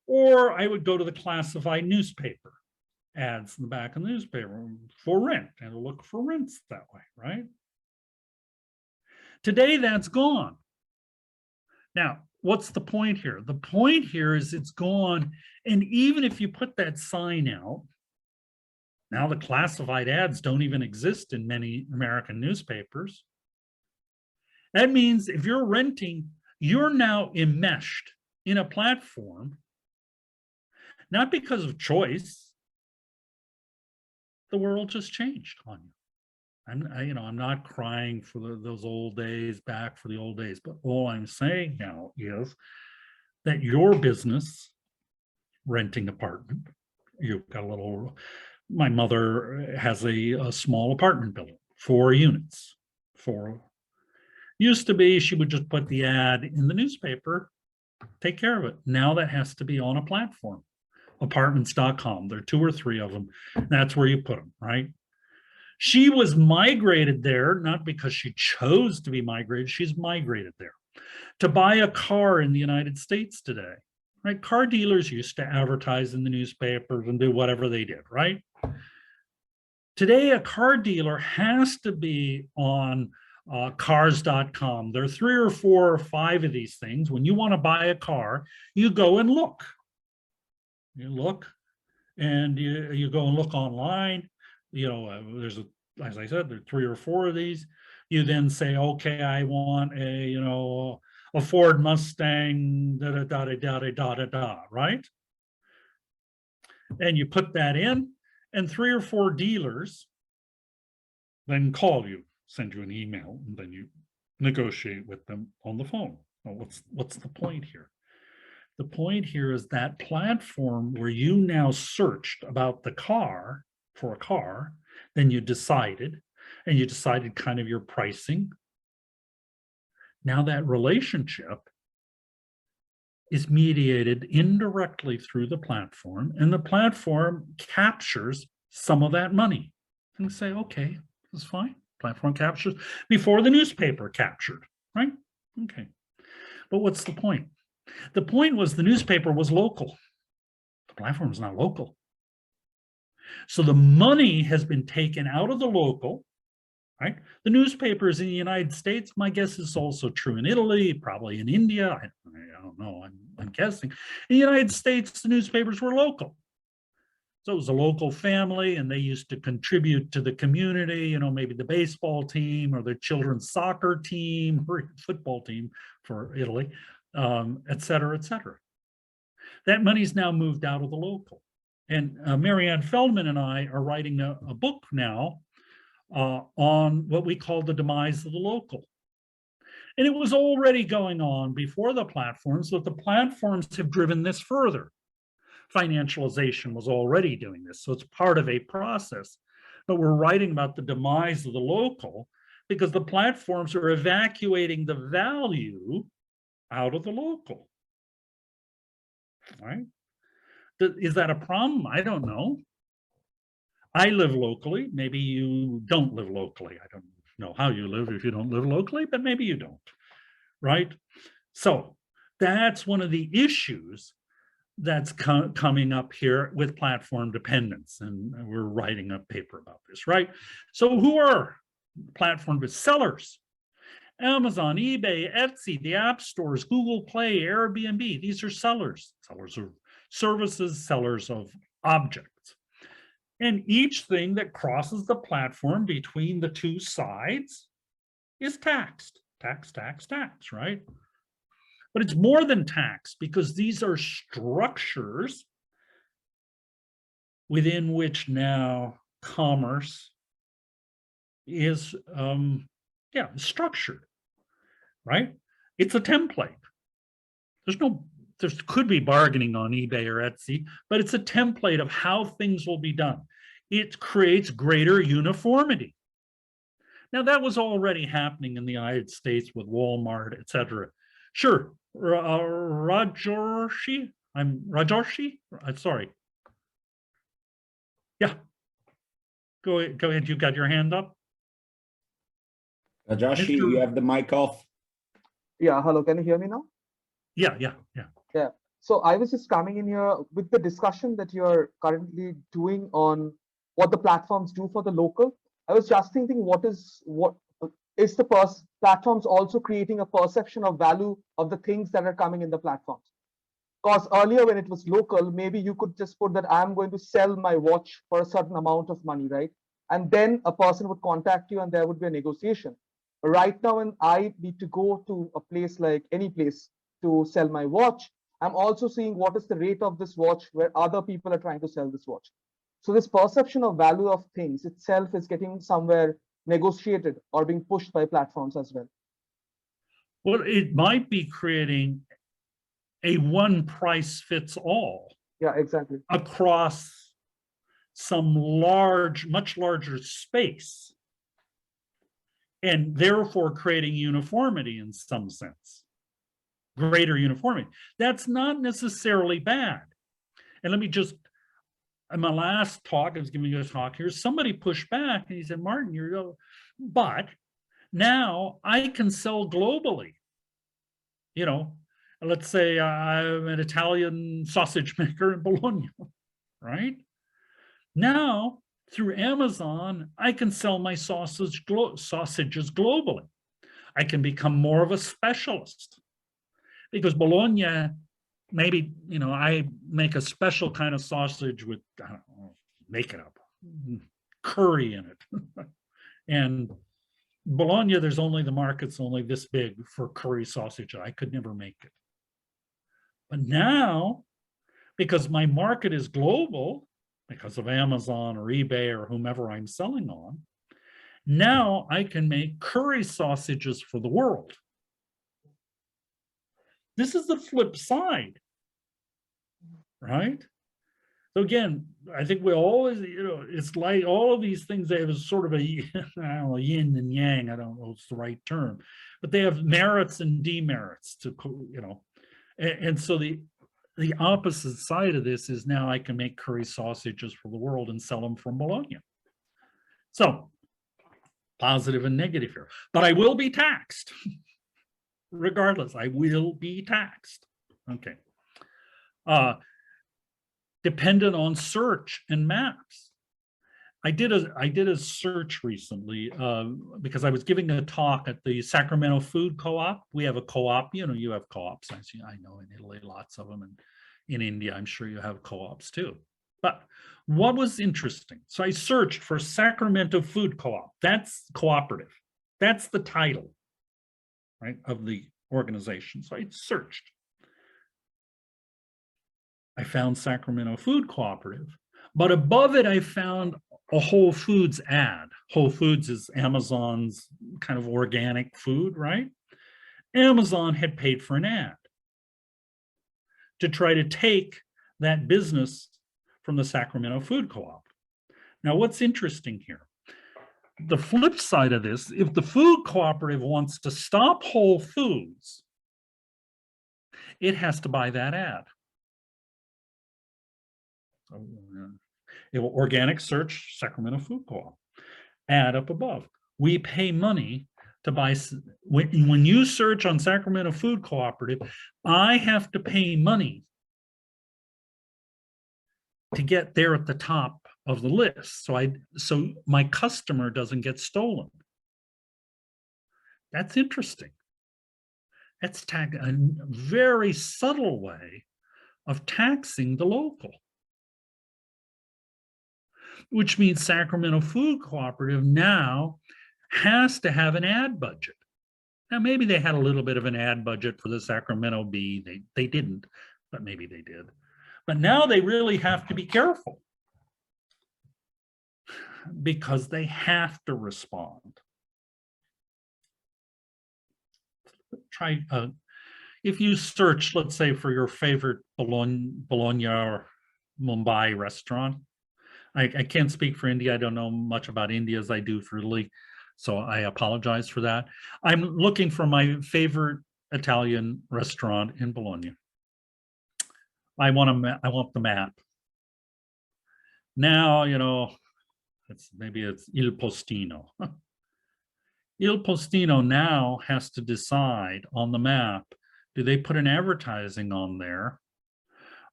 Or I would go to the classified newspaper, ads in the back of the newspaper for rent, and look for rents that way, right? Today, that's gone. Now, what's the point here? The point here is it's gone, and even if you put that sign out, now the classified ads don't even exist in many American newspapers. That means if you're renting, you're now enmeshed in a platform, not because of choice. The world just changed on you. I'm not crying for those old days, back for the old days, but all I'm saying now is that your business, renting apartment, you've got a little, my mother has a small apartment building, 4 units. Used to be she would just put the ad in the newspaper, take care of it. Now that has to be on a platform apartments.com. There are 2 or 3 of them. That's where you put them, right? She was migrated there, not because she chose to be migrated, she's migrated there to buy a car in the United States today, right? Car dealers used to advertise in the newspapers and do whatever they did, right? Today, a car dealer has to be on cars.com. There are 3 or 4 or 5 of these things. When you want to buy a car, you go and look. You look, and you go and look online. You know, there's a, as I said, there are 3 or 4 of these. You then say, okay, I want a, you know, a Ford Mustang, da da da da da da da da, right? And you put that in, and 3 or 4 dealers then call you, send you an email, and then you negotiate with them on the phone. Well, what's the point here? The point here is that platform where you now searched about the car, for a car, then you decided, and you decided kind of your pricing. Now that relationship is mediated indirectly through the platform, and the platform captures some of that money. And say, okay, that's fine. Platform captures before the newspaper captured, right? Okay. But what's the point? The point was the newspaper was local. The platform is not local. So the money has been taken out of the local, right? The newspapers in the United States, my guess is also true in Italy, probably in India. I don't know, I'm guessing. In the United States, the newspapers were local. So it was a local family, and they used to contribute to the community, you know, maybe the baseball team or the children's soccer team or football team for Italy, et cetera, et cetera. That money's now moved out of the local. And Marianne Feldman and I are writing a book now on what we call the demise of the local. And it was already going on before the platforms, but the platforms have driven this further. Financialization was already doing this, so it's part of a process. But we're writing about the demise of the local because the platforms are evacuating the value out of the local, right? Is that a problem? I don't know. I live locally. Maybe you don't live locally. I don't know how you live if you don't live locally, but maybe you don't, right? So that's one of the issues that's coming up here with platform dependence. And we're writing a paper about this, right? So who are platform sellers? Amazon, eBay, Etsy, the app stores, Google Play, Airbnb. These are sellers. Sellers of services, sellers of objects. And each thing that crosses the platform between the 2 sides is taxed. Tax, tax, tax, right? But it's more than tax because these are structures within which now commerce is structured, right? It's a template. There could be bargaining on eBay or Etsy, but it's a template of how things will be done. It creates greater uniformity. Now that was already happening in the United States with Walmart, et cetera. Sure, Rajarshi, sorry. Yeah, go ahead, you got your hand up. Rajarshi, you have the mic off. Yeah, hello, can you hear me now? Yeah. So I was just coming in here with the discussion that you're currently doing on what the platforms do for the local. I was just thinking, what is the platforms also creating a perception of value of the things that are coming in the platforms? Because earlier when it was local, maybe you could just put that I'm going to sell my watch for a certain amount of money, right? And then a person would contact you and there would be a negotiation. Right now, when I need to go to a place like any place to sell my watch, I'm also seeing what is the rate of this watch where other people are trying to sell this watch. So this perception of value of things itself is getting somewhere negotiated or being pushed by platforms as well. Well, it might be creating a one price fits all. Yeah, exactly. Across some much larger space, and therefore creating uniformity in some sense, greater uniformity. That's not necessarily bad. And let me just, in my last talk, I was giving you a talk here, somebody pushed back and he said, Martin, but now I can sell globally. You know, let's say I'm an Italian sausage maker in Bologna, right? Now, through Amazon, I can sell my sausages globally. I can become more of a specialist because Bologna, maybe, you know, I make a special kind of sausage with, I don't know, make it up, curry in it. And Bologna, there's only, the market's only this big for curry sausage. I could never make it. But now, because my market is global, because of Amazon or eBay or whomever I'm selling on, now I can make curry sausages for the world. This is the flip side, right? So again, I think we always, you know, it's like all of these things, they have sort of a, I don't know, yin and yang, I don't know if it's the right term, but they have merits and demerits to, you know, and so the opposite side of this is now I can make curry sausages for the world and sell them from Bologna. So positive and negative here, but I will be taxed. Regardless, I will be taxed. Okay. Dependent on search and maps. I did a search recently because I was giving a talk at the Sacramento Food Co-op. We have a co-op, you know, you have co-ops. I know in Italy, lots of them, and in India, I'm sure you have co-ops too. But what was interesting? So I searched for Sacramento Food Co-op. That's cooperative. That's the title, right, of the organization. So I searched. I found Sacramento Food Cooperative, but above it, I found a Whole Foods ad. Whole Foods is Amazon's kind of organic food, right? Amazon had paid for an ad to try to take that business from the Sacramento Food Co-op. Now, what's interesting here? The flip side of this, if the food cooperative wants to stop Whole Foods, it has to buy that ad. So, it will organic search Sacramento Food Co-op, ad up above. We pay money to buy, when you search on Sacramento Food Cooperative, I have to pay money to get there at the top of the list. So my customer doesn't get stolen. That's interesting. That's a very subtle way of taxing the local. Which means Sacramento Food Cooperative now has to have an ad budget. Now, maybe they had a little bit of an ad budget for the Sacramento Bee. They didn't, but maybe they did. But now they really have to be careful because they have to respond. Try, if you search, let's say, for your favorite Bologna or Mumbai restaurant, I can't speak for India. I don't know much about India as I do for Italy, so I apologize for that. I'm looking for my favorite Italian restaurant in Bologna. I want the map. Now, you know, maybe it's Il Postino. Il Postino now has to decide on the map, do they put an advertising on there,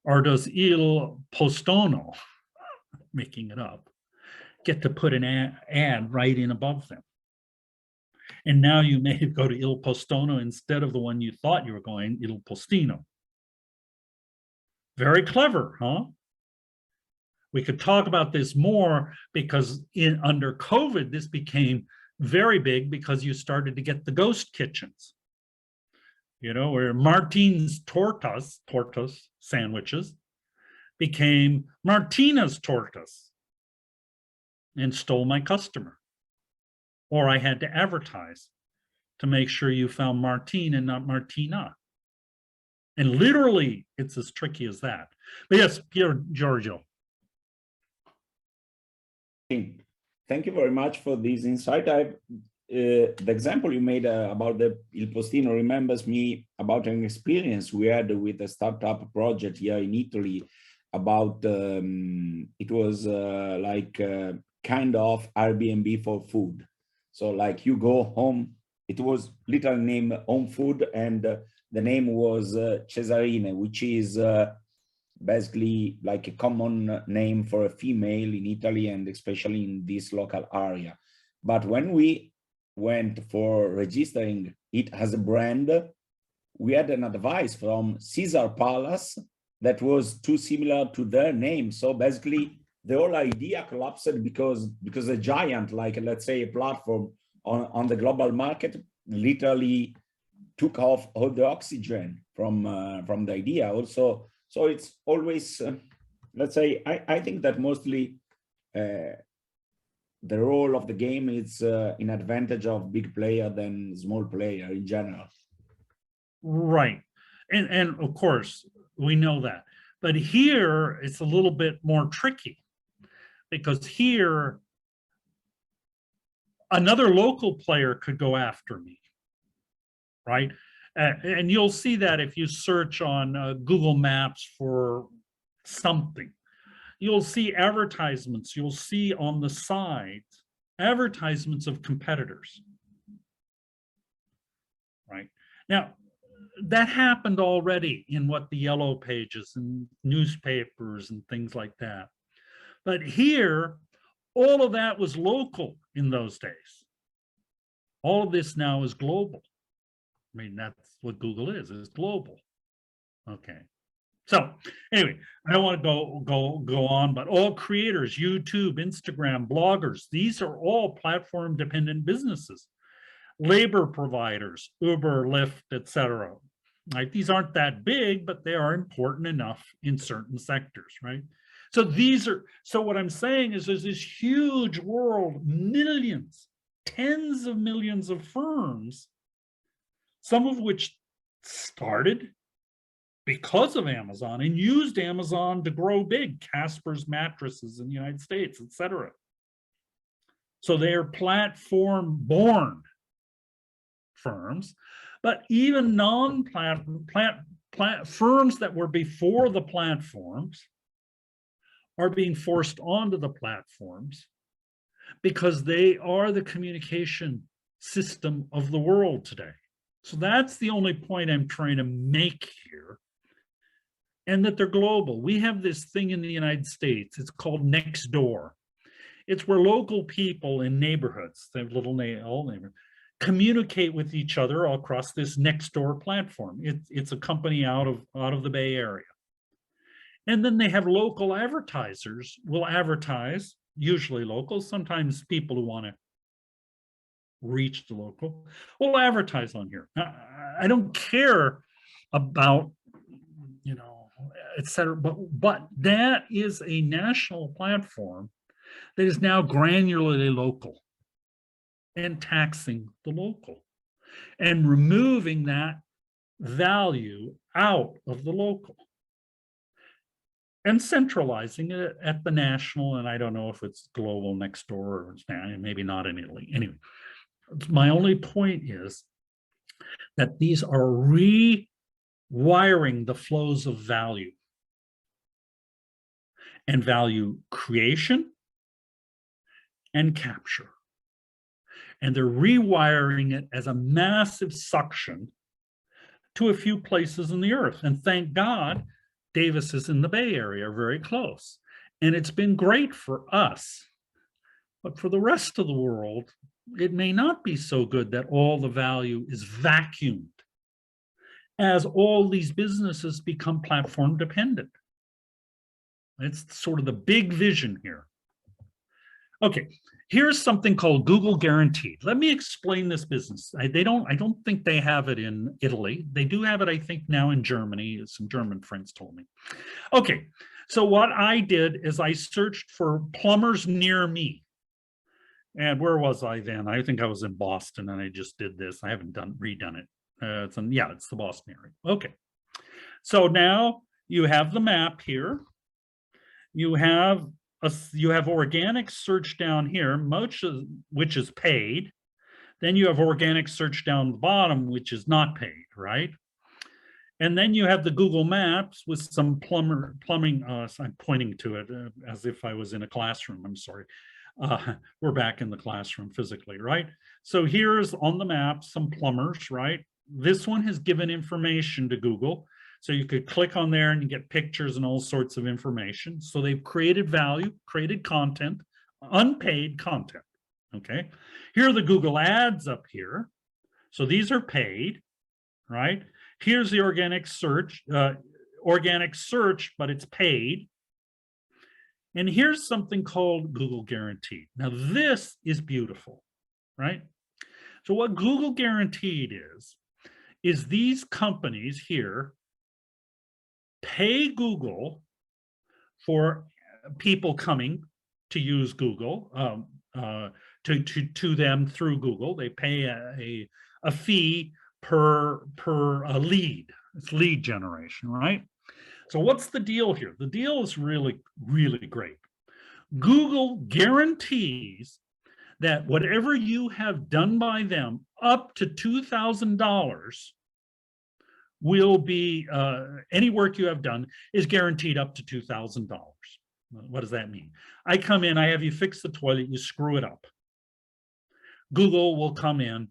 or does Il Postono, making it up, get to put an ad right in above them? And now you may go to Il Postono instead of the one you thought you were going, Il Postino. Very clever, huh? We could talk about this more because under COVID, this became very big because you started to get the ghost kitchens, you know, where Martin's tortas sandwiches became Martina's tortas and stole my customer. Or I had to advertise to make sure you found Martine and not Martina. And literally, it's as tricky as that. But yes, Pier Giorgio. Thank you very much for this insight. The example you made about the Il Postino remembers me about an experience we had with a startup project here in Italy about it was like kind of Airbnb for food. So like you go home, it was literally named Home Food, and the name was Cesarine, which is basically like a common name for a female in Italy and especially in this local area. But when we went for registering it as a brand, we had an advice from Caesar Palace that was too similar to their name. So basically the whole idea collapsed because a giant, like let's say a platform on the global market, literally took off all the oxygen from the idea also. So it's always, let's say, I think that mostly the role of the game is in advantage of big player than small player in general. Right. And of course, we know that. But here, it's a little bit more tricky, because here, another local player could go after me, right? And you'll see that if you search on Google Maps for something. You'll see advertisements. You'll see on the side advertisements of competitors, right? Now, that happened already in what the yellow pages and newspapers and things like that. But here, all of that was local in those days. All of this now is global. I mean, that's what Google is, it's global. Okay. So anyway, I don't want to go on, but all creators, YouTube, Instagram, bloggers, these are all platform dependent businesses. Labor providers, Uber, Lyft, etc. Right? These aren't that big, but they are important enough in certain sectors, right? So what I'm saying is there's this huge world, millions, tens of millions of firms, some of which started because of Amazon and used Amazon to grow big, Casper's mattresses in the United States, etc. So they are platform-born firms, but even firms that were before the platforms are being forced onto the platforms because they are the communication system of the world today. So that's the only point I'm trying to make here, and that they're global. We have this thing in the United States, it's called Nextdoor. It's where local people in neighborhoods, they have little neighborhoods, communicate with each other all across this Nextdoor platform. It's a company out of the Bay Area. And then they have local advertisers will advertise, usually local, sometimes people who want to reach the local will advertise on here. Now, I don't care about, etc. But that is a national platform that is now granularly local and taxing the local and removing that value out of the local and centralizing it at the national. And I don't know if it's global Nextdoor or maybe not in Italy. Anyway, my only point is that these are rewiring the flows of value and value creation and capture. And they're rewiring it as a massive suction to a few places in the earth. And thank God, Davis is in the Bay Area, very close. And it's been great for us. But for the rest of the world, it may not be so good that all the value is vacuumed as all these businesses become platform dependent. It's sort of the big vision here. Okay, here's something called Google Guaranteed. Let me explain this business. I don't think they have it in Italy. They do have it, I think, now in Germany. Some German friends told me. Okay, so what I did is I searched for plumbers near me. And where was I then? I think I was in Boston, and I just did this. I haven't redone it. It's the Boston area. Okay, so now you have the map here. You have organic search down here, which is paid. Then you have organic search down the bottom, which is not paid, right? And then you have the Google Maps with some plumbing. I'm pointing to it as if I was in a classroom. I'm sorry. We're back in the classroom physically, right? So here's on the map some plumbers, right? This one has given information to Google. So you could click on there and you get pictures and all sorts of information. So they've created value, created content, unpaid content, okay? Here are the Google ads up here. So these are paid, right? Here's the organic search, but it's paid. And here's something called Google Guaranteed. Now this is beautiful, right? So what Google Guaranteed is these companies here pay Google for people coming to use Google, to them through Google. They pay a fee per lead. It's lead generation, right? So what's the deal here? The deal is really, really great. Google guarantees that whatever you have done by them up to $2,000 will be, any work you have done is guaranteed up to $2,000. What does that mean? I come in, I have you fix the toilet, you screw it up. Google will come in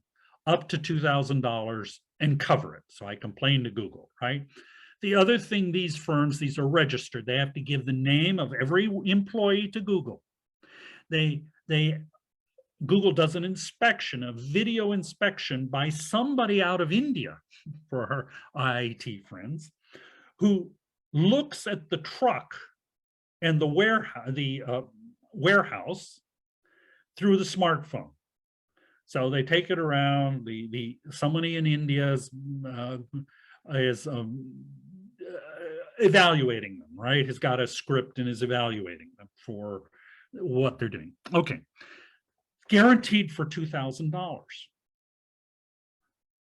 up to $2,000 and cover it. So I complain to Google, right? The other thing, these firms, these are registered. They have to give the name of every employee to Google. Google does an inspection, a video inspection by somebody out of India, for our IIT friends, who looks at the truck and the warehouse through the smartphone. So they take it around. Somebody in India is evaluating them, right? Has got a script and is evaluating them for what they're doing. Okay. Guaranteed for $2,000.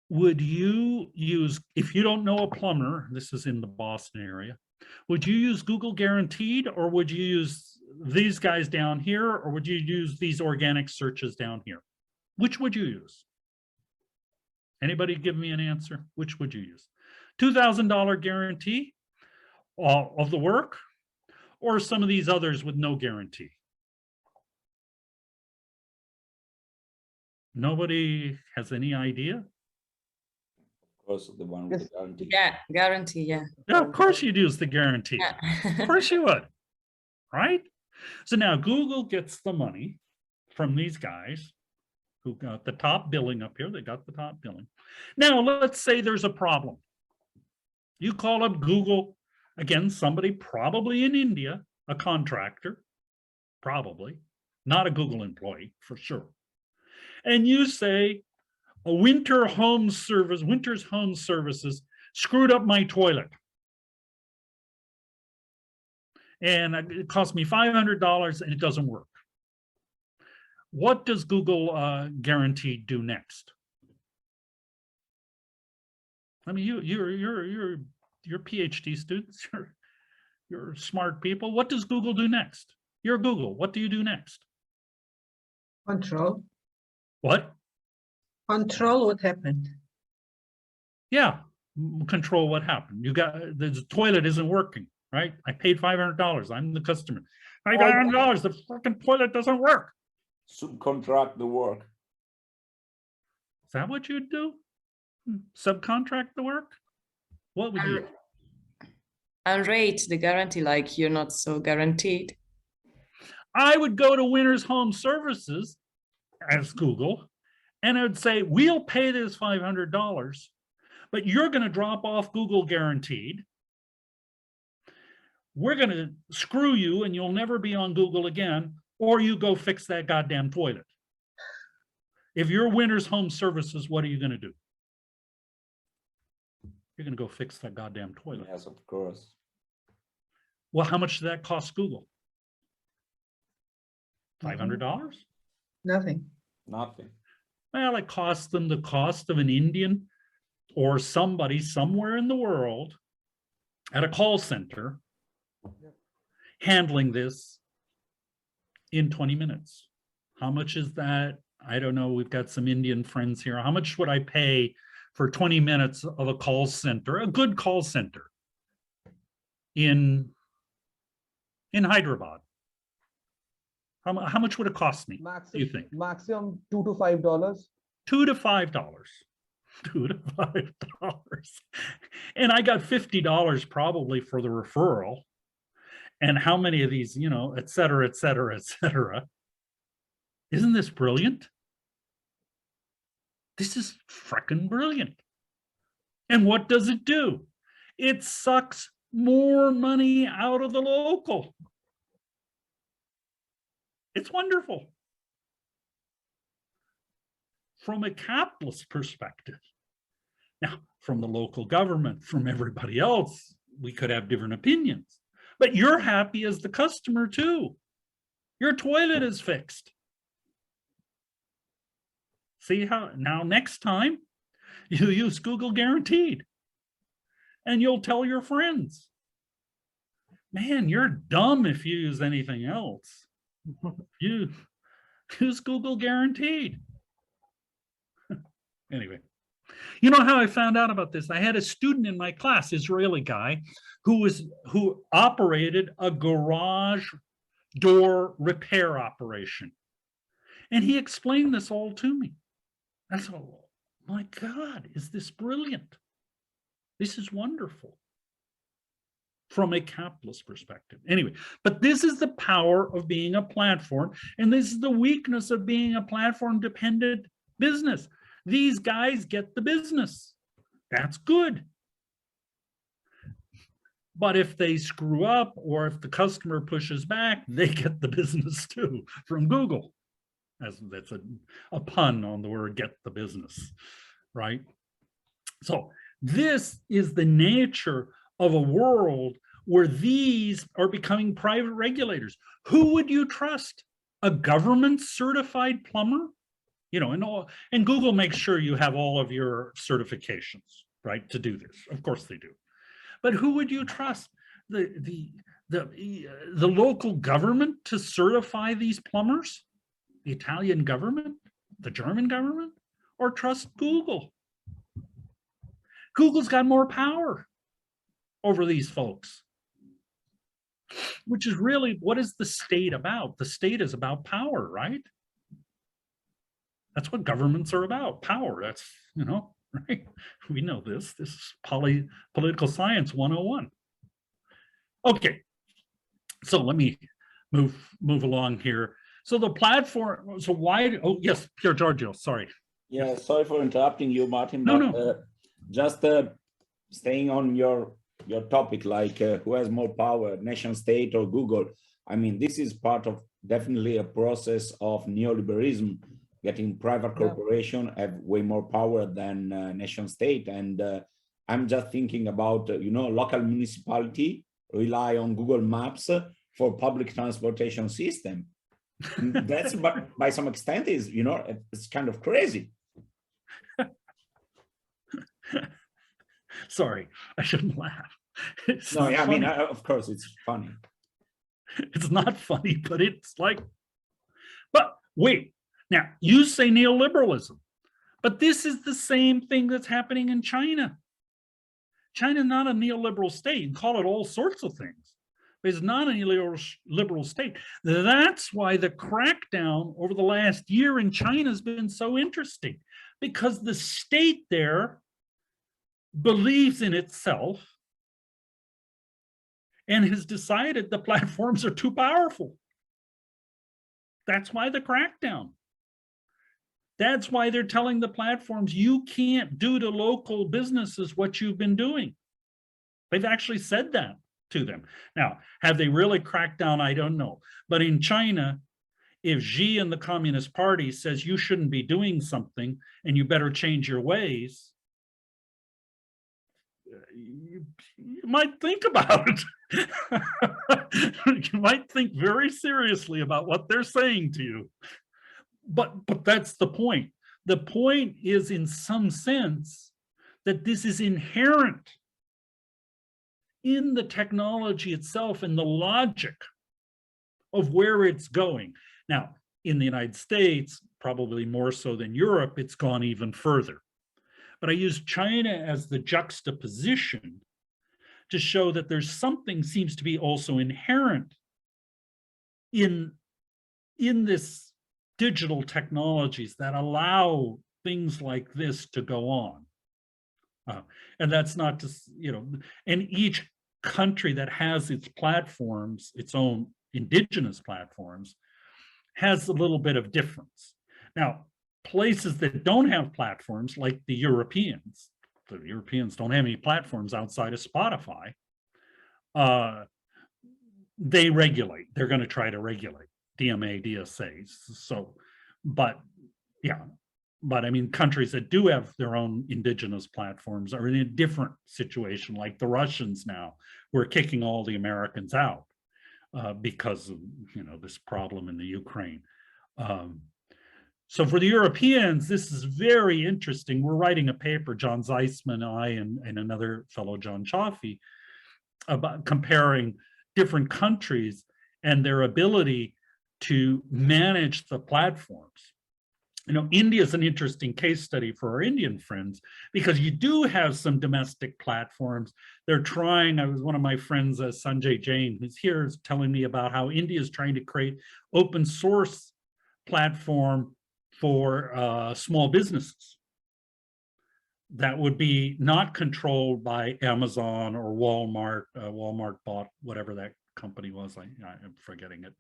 Would you use, if you don't know a plumber, this is in the Boston area, would you use Google Guaranteed, or would you use these guys down here, or would you use these organic searches down here? Which would you use? Anybody give me an answer? Which would you use? $2,000 guarantee of the work, or some of these others with no guarantee? Nobody has any idea? Of course, the one with the guarantee. Yeah, guarantee, yeah. Yeah, of course you'd use the guarantee. Yeah. Of course you would, right? So now Google gets the money from these guys who got the top billing up here. They got the top billing. Now, let's say there's a problem. You call up Google, again, somebody probably in India, a contractor, probably, not a Google employee for sure. And you say, a Winter's Home Services screwed up my toilet. And it cost me $500 and it doesn't work. What does Google Guarantee do next? I mean, you're PhD students, you're smart people. What does Google do next? You're Google. What do you do next? Control. What? Control what happened. Yeah, control what happened. You got, the toilet isn't working, right? I paid $500. I'm the customer. $500, the fucking toilet doesn't work. Subcontract the work. Is that what you'd do? Subcontract the work? What would you do? And rate the guarantee like you're not so guaranteed. I would go to Winter's Home Services as Google, and I would say, we'll pay this $500, but you're going to drop off Google Guaranteed. We're going to screw you and you'll never be on Google again, or you go fix that goddamn toilet. If you're Winter's Home Services, what are you going to do? You're going to go fix that goddamn toilet. Yes, of course. Well, how much did that cost Google? $500? Nothing. Nothing. Well, it cost them the cost of an Indian or somebody somewhere in the world at a call center handling this in 20 minutes. How much is that? I don't know. We've got some Indian friends here. How much would I pay for 20 minutes of a call center, a good call center in Hyderabad? How much would it cost me, do you think? Maximum $2 to $5. $2 to $5. $2 to $5. And I got $50 probably for the referral. And how many of these, you know, et cetera, et cetera, et cetera. Isn't this brilliant? This is frickin' brilliant. And what does it do? It sucks more money out of the local. It's wonderful. From a capitalist perspective. Now, from the local government, from everybody else, we could have different opinions. But you're happy as the customer too. Your toilet is fixed. See how, now next time you use Google Guaranteed and you'll tell your friends, man, you're dumb if you use anything else. You use Google Guaranteed. Anyway, you know how I found out about this? I had a student in my class, Israeli guy, who operated a garage door repair operation. And he explained this all to me. I thought, my God, is this brilliant? This is wonderful from a capitalist perspective. Anyway, but this is the power of being a platform, and this is the weakness of being a platform-dependent business. These guys get the business. That's good. But if they screw up or if the customer pushes back, they get the business too from Google. That's a pun on the word get the business, right? So this is the nature of a world where these are becoming private regulators. Who would you trust? A government certified plumber? You know, and Google makes sure you have all of your certifications, right, to do this. Of course they do. But who would you trust? The local government to certify these plumbers? The Italian government? The German government? Or trust Google? Google's got more power over these folks, which is really, what is the state about? The state is about power, right? That's what governments are about, power. That's, you know, right? We know this. This is political science 101. Okay, so let me move along here. So the platform, so why, oh yes, Pier Giorgio, sorry. Yeah, sorry for interrupting you, Martin, No, but no. Just staying on your topic, like who has more power, nation state or Google? I mean, this is part of definitely a process of neoliberalism, getting private corporation have way more power than nation state. And I'm just thinking about, you know, local municipality rely on Google Maps for public transportation system. That's by some extent is, you know, it's kind of crazy. Sorry, I shouldn't laugh. No, yeah, I mean, of course it's funny. It's not funny, but it's like, but wait, now you say neoliberalism, but this is the same thing that's happening in China. China's not a neoliberal state. You can call it all sorts of things, but it's not a neoliberal state. That's why the crackdown over the last year in China has been so interesting, because the state there believes in itself and has decided the platforms are too powerful. That's why the crackdown. That's why they're telling the platforms, you can't do to local businesses what you've been doing. They've actually said that to them. Now, have they really cracked down? I don't know. But in China, if Xi and the Communist Party says you shouldn't be doing something and you better change your ways, you might think about it. You might think very seriously about what they're saying to you. But that's the point. The point is, in some sense, that this is inherent in the technology itself and the logic of where it's going. Now, in the United States, probably more so than Europe, it's gone even further. but I use China as the juxtaposition to show that there's something seems to be also inherent in this digital technologies that allow things like this to go on. And that's not just, and each country that has its platforms, its own indigenous platforms, has a little bit of difference. Now, places that don't have platforms, like the Europeans don't have any platforms outside of Spotify, they regulate. They're going to try to regulate DMA, DSAs. So, but yeah, but I mean, countries that do have their own indigenous platforms are in a different situation, like the Russians now, who are kicking all the Americans out because of, this problem in the Ukraine. So for the Europeans, this is very interesting. We're writing a paper, John Zeisman, I, and another fellow, John Chaffee, about comparing different countries and their ability to manage the platforms. India is an interesting case study for our Indian friends, because you do have some domestic platforms. They're trying, one of my friends, Sanjay Jain, who's here, is telling me about how India is trying to create open source platform for small businesses that would be not controlled by Amazon or Walmart. Walmart bought whatever that company was. I'm forgetting it.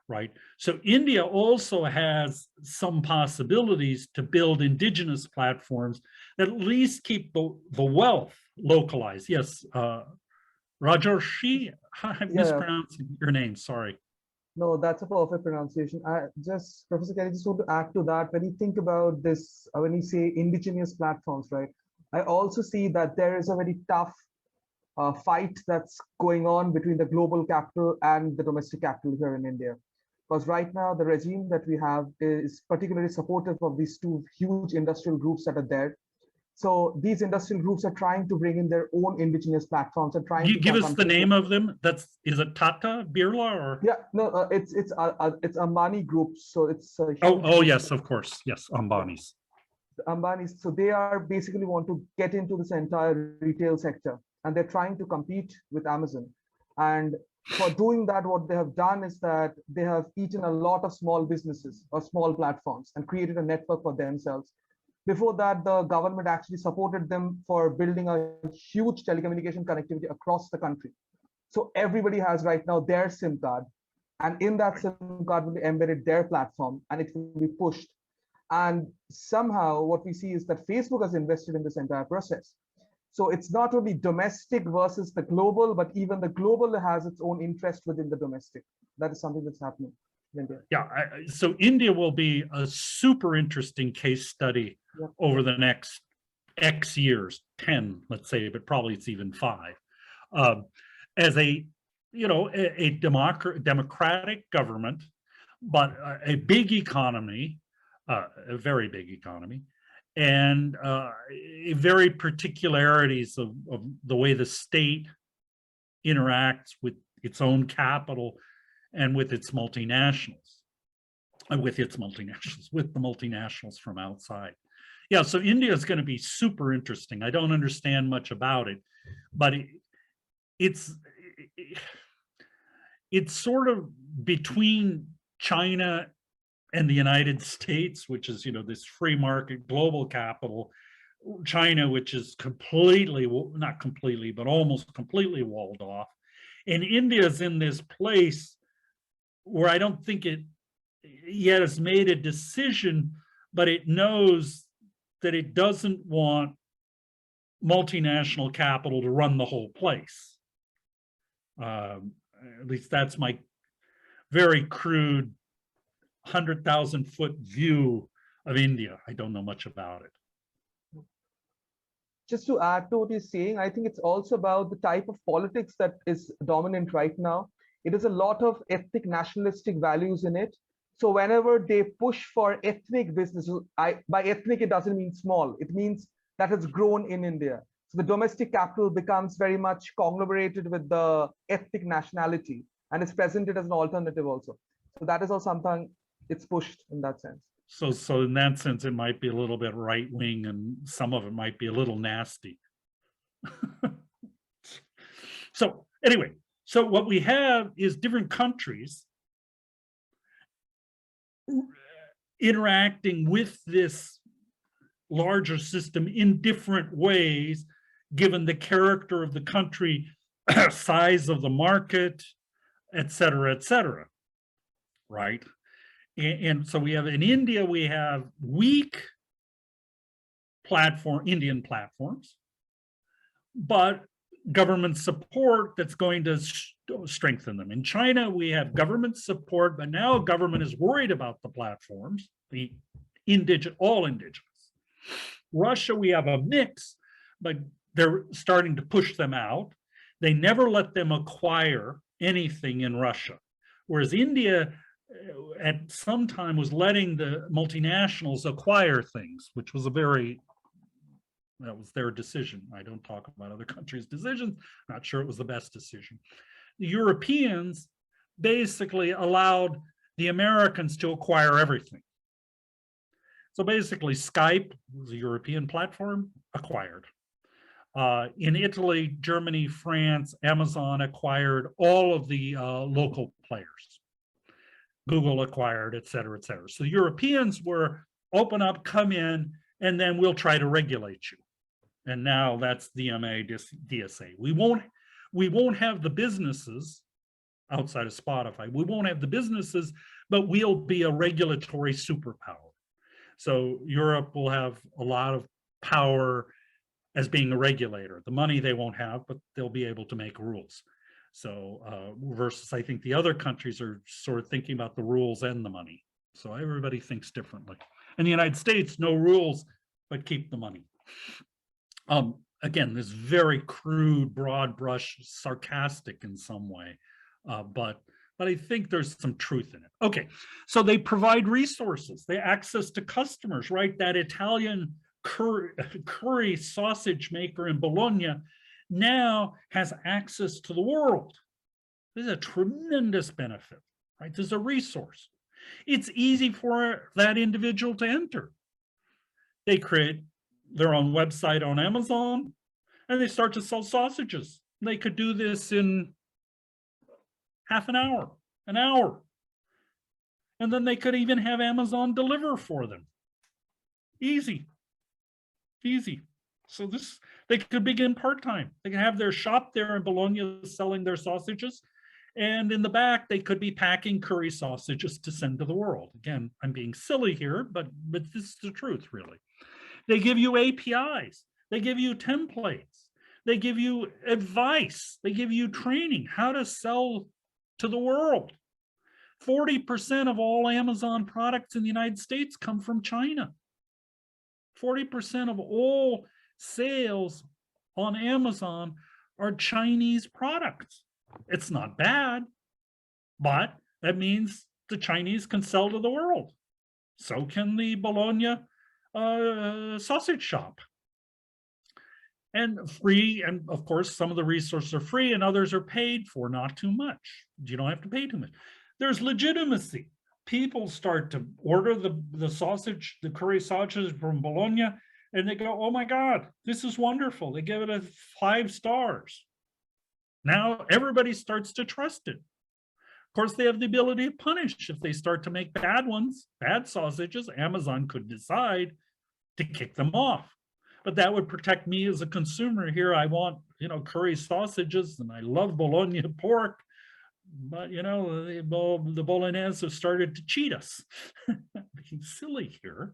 Right. So India also has some possibilities to build indigenous platforms that at least keep the wealth localized. Yes, Rajarshi, I'm mispronouncing your name, sorry. No, that's a perfect pronunciation. Professor Kenney, just want to add to that. When you think about this, when you say indigenous platforms, right, I also see that there is a very tough fight that's going on between the global capital and the domestic capital here in India. Because right now, the regime that we have is particularly supportive of these two huge industrial groups that are there. So these industrial groups are trying to bring in their own indigenous platforms and trying to give us the name of them. Is it Tata Birla or? Yeah, no, it's Ambani Group. So it's a huge yes, of course, yes, Ambani's. Ambani's. So they are basically want to get into this entire retail sector, and they're trying to compete with Amazon. And for doing that, what they have done is that they have eaten a lot of small businesses or small platforms and created a network for themselves. Before that, the government actually supported them for building a huge telecommunication connectivity across the country. So everybody has right now their SIM card, and in that SIM card will be embedded their platform, and it will be pushed. And somehow what we see is that Facebook has invested in this entire process. So it's not only domestic versus the global, but even the global has its own interest within the domestic. That is something that's happening in India. Yeah, so India will be a super interesting case study over the next X years, 10, let's say, but probably it's even 5. As a democratic government, but a big economy, a very big economy, and very particularities of the way the state interacts with its own capital and with its multinationals, with the multinationals from outside. Yeah, so India is going to be super interesting. I don't understand much about it, but it's sort of between China and the United States, which is, this free market global capital, China, which is completely, not completely, but almost completely walled off. And India is in this place where I don't think it yet has made a decision, but it knows that it doesn't want multinational capital to run the whole place. At least that's my very crude 100,000-foot view of India. I don't know much about it. Just to add to what you're saying, I think it's also about the type of politics that is dominant right now. It is a lot of ethnic nationalistic values in it. So whenever they push for ethnic businesses, by ethnic, it doesn't mean small. It means that has grown in India. So the domestic capital becomes very much conglomerated with the ethnic nationality, and it's presented as an alternative also. So that is also something it's pushed in that sense. So in that sense, it might be a little bit right wing, and some of it might be a little nasty. So anyway, so what we have is different countries interacting with this larger system in different ways, given the character of the country, size of the market, et cetera, right? And so we have in India, we have weak Indian platforms, but government support that's going to strengthen them. In China, we have government support, but now government is worried about the platforms, all indigenous. Russia, we have a mix, but they're starting to push them out. They never let them acquire anything in Russia. Whereas India at some time was letting the multinationals acquire things, which was that was their decision. I don't talk about other countries' decisions. Not sure it was the best decision. The Europeans basically allowed the Americans to acquire everything. So basically Skype was a European platform, acquired. In Italy, Germany, France, Amazon acquired all of the local players. Google acquired, et cetera, et cetera. So the Europeans were open up, come in, and then we'll try to regulate you. And now that's DMA, DSA. We won't have the businesses outside of Spotify. We won't have the businesses, but we'll be a regulatory superpower. So Europe will have a lot of power as being a regulator. The money they won't have, but they'll be able to make rules. So versus I think the other countries are sort of thinking about the rules and the money. So everybody thinks differently. In the United States, no rules, but keep the money. Again, this very crude, broad brush, sarcastic in some way, but I think there's some truth in it. Okay, so they provide resources, they access to customers, right? That Italian curry sausage maker in Bologna now has access to the world. This is a tremendous benefit, right? There's a resource. It's easy for that individual to enter. They create their own website on Amazon and they start to sell sausages. They could do this in half an hour. And then they could even have Amazon deliver for them. Easy. So they could begin part-time. They can have their shop there in Bologna selling their sausages. And in the back, they could be packing curry sausages to send to the world. Again, I'm being silly here, but this is the truth, really. They give you APIs. They give you templates. They give you advice. They give you training, how to sell to the world. 40% of all Amazon products in the United States come from China. 40% of all sales on Amazon are Chinese products. It's not bad, but that means the Chinese can sell to the world. So can the Bologna sausage shop. And free, and of course, some of the resources are free and others are paid for, not too much. You don't have to pay too much. There's legitimacy. People start to order the sausage, the curry sausages from Bologna, and they go, oh my God, this is wonderful. They give it a 5 stars. Now everybody starts to trust it. Of course, they have the ability to punish if they start to make bad ones, bad sausages. Amazon could decide to kick them off. But that would protect me as a consumer here. I want, curry sausages, and I love Bologna pork. But, the Bolognese have started to cheat us. Being silly here.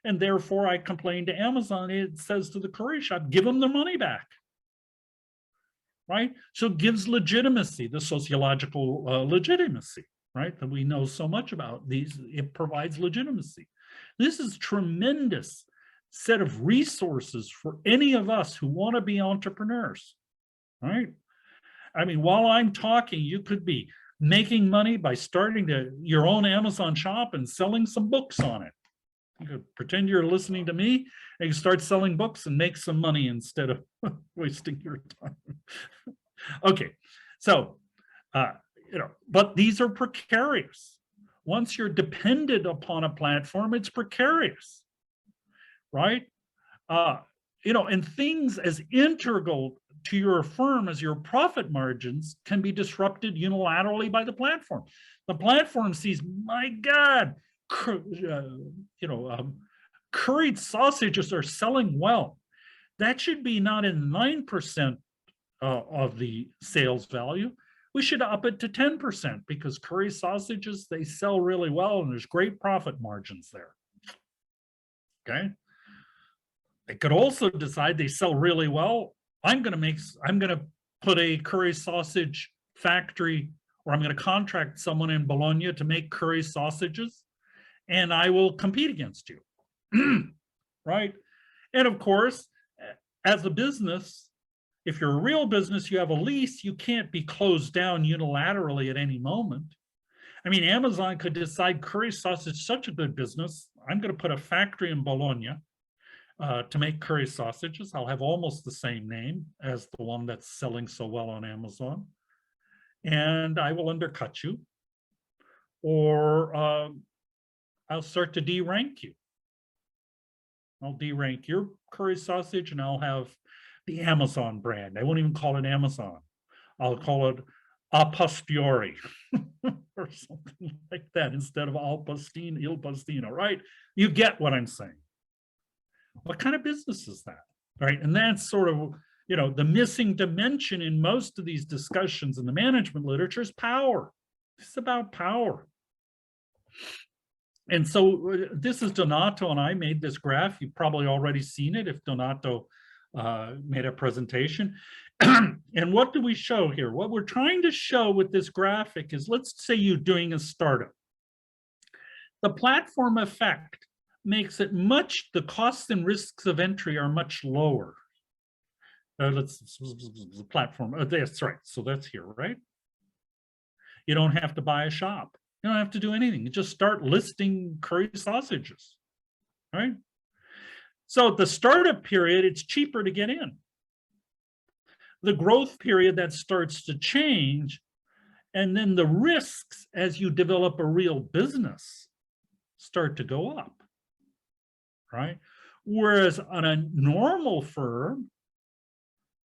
And therefore, I complain to Amazon. It says to the curry shop, give them their money back. Right? So it gives legitimacy, the sociological legitimacy, right? That we know so much about. It provides legitimacy. This is tremendous set of resources for any of us who want to be entrepreneurs, right? I mean, while I'm talking, you could be making money by starting your own Amazon shop and selling some books on it. You could pretend you're listening to me and you start selling books and make some money instead of wasting your time. Okay, so, but these are precarious. Once you're dependent upon a platform, it's precarious, right? And things as integral to your firm as your profit margins can be disrupted unilaterally by the platform. The platform sees, my God, curried sausages are selling well. That should be not in 9% of the sales value. We should up it to 10% because curry sausages, they sell really well and there's great profit margins there. Okay. They could also decide they sell really well. I'm going to put a curry sausage factory, or I'm going to contract someone in Bologna to make curry sausages, and I will compete against you. Right? And of course, as a business, if you're a real business, you have a lease, you can't be closed down unilaterally at any moment. I mean, Amazon could decide curry sausage is such a good business, I'm going to put a factory in Bologna to make curry sausages. I'll have almost the same name as the one that's selling so well on Amazon. And I will undercut you, or I'll start to derank you. I'll derank your curry sausage and I'll have the Amazon brand. I won't even call it Amazon. I'll call it a posteriori or something like that instead of al pastino, il pastino, right? You get what I'm saying. What kind of business is that, right? And that's sort of, the missing dimension in most of these discussions in the management literature is power. It's about power. And so this is Donato and I made this graph. You've probably already seen it if Donato made a presentation. And what do we show here? What we're trying to show with this graphic is, let's say you're doing a startup. The platform effect makes it the costs and risks of entry are much lower. The platform, that's right. So that's here, right? You don't have to buy a shop. You don't have to do anything. You just start listing curry sausages, right? So at the startup period, it's cheaper to get in. The growth period, that starts to change. And then the risks as you develop a real business start to go up, right? Whereas on a normal firm,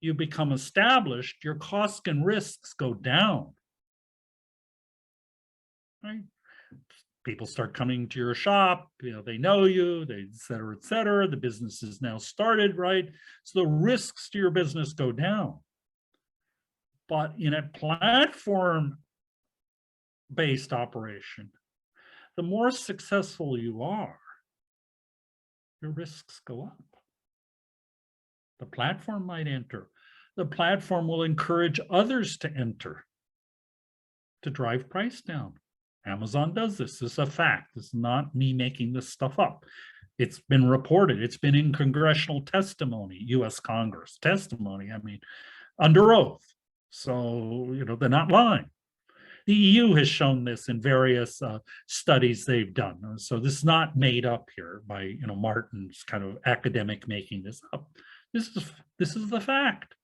you become established, your costs and risks go down, right? People start coming to your shop, they know you, et cetera, the business is now started, right? So the risks to your business go down. But in a platform-based operation, the more successful you are, your risks go up. The platform might enter. The platform will encourage others to enter to drive price down. Amazon does this. This is a fact. This is not me making this stuff up. It's been reported. It's been in congressional testimony, U.S. Congress testimony, under oath. So, they're not lying. The EU has shown this in various studies they've done. So this is not made up here by, Martin's kind of academic making this up. This is the fact.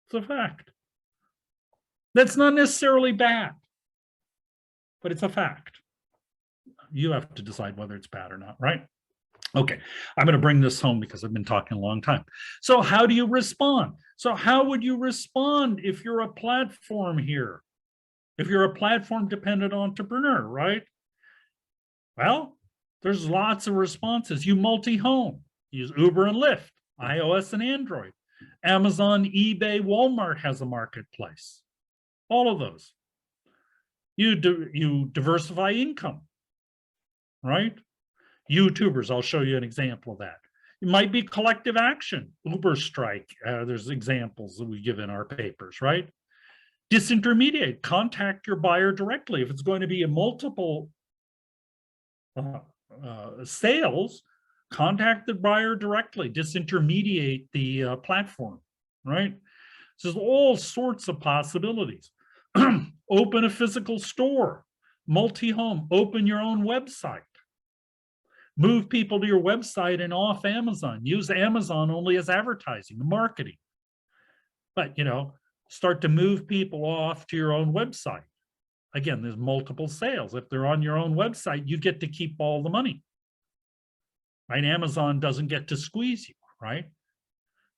It's a fact. That's not necessarily bad, but it's a fact. You have to decide whether it's bad or not, right? Okay, I'm going to bring this home because I've been talking a long time. So how do you respond? So how would you respond if you're a platform here? If you're a platform-dependent entrepreneur, right? Well, there's lots of responses. You multi-home, use Uber and Lyft, iOS and Android. Amazon, eBay, Walmart has a marketplace. All of those. You diversify income, right? YouTubers, I'll show you an example of that. It might be collective action, Uber strike. There's examples that we give in our papers, right? Disintermediate, contact your buyer directly. If it's going to be a multiple sales, contact the buyer directly, disintermediate the platform, right? So there's all sorts of possibilities. Open a physical store, multi-home, open your own website. Move people to your website and off Amazon. Use Amazon only as advertising, marketing. But, start to move people off to your own website. again, there's multiple sales. If they're on your own website, you get to keep all the money, right? Amazon doesn't get to squeeze you, right?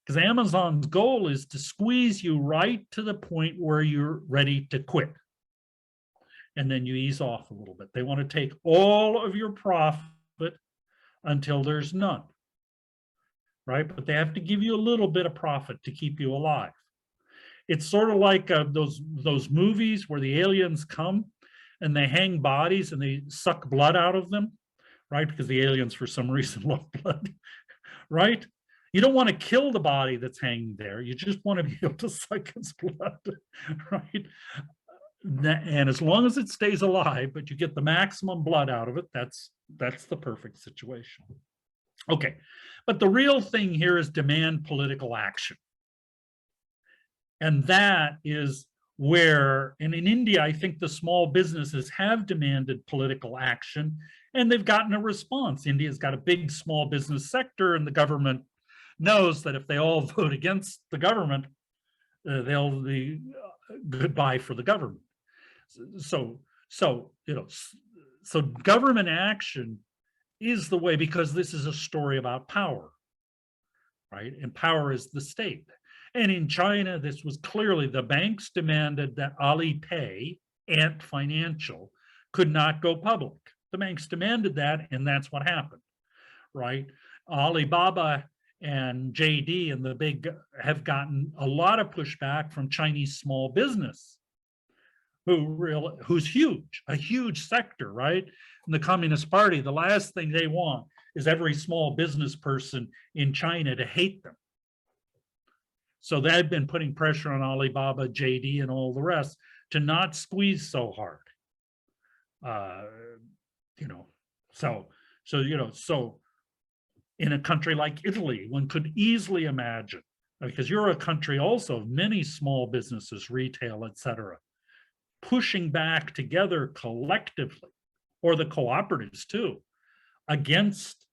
Because Amazon's goal is to squeeze you right to the point where you're ready to quit. And then you ease off a little bit. They want to take all of your profit until there's none, right? But they have to give you a little bit of profit to keep you alive. It's sort of like those movies where the aliens come and they hang bodies and they suck blood out of them, right? Because the aliens, for some reason, love blood, right? You don't want to kill the body that's hanging there. You just want to be able to suck its blood, right? And as long as it stays alive, but you get the maximum blood out of it, that's the perfect situation. Okay, but the real thing here is demand political action. And that is where, and in India, I think the small businesses have demanded political action and they've gotten a response. India's got a big small business sector and the government knows that if they all vote against the government, they'll be goodbye for the government. So government action is the way, because this is a story about power, right? And power is the state. And in China, this was clearly, the banks demanded that Alipay, Ant Financial, could not go public. The banks demanded that, and that's what happened, right? Alibaba and JD and the big have gotten a lot of pushback from Chinese small business, who's huge, a huge sector, right? In the Communist Party, the last thing they want is every small business person in China to hate them. So they've been putting pressure on Alibaba, JD, and all the rest to not squeeze so hard. So in a country like Italy, one could easily imagine, because you're a country also of many small businesses, retail, etc., pushing back together collectively, or the cooperatives too, against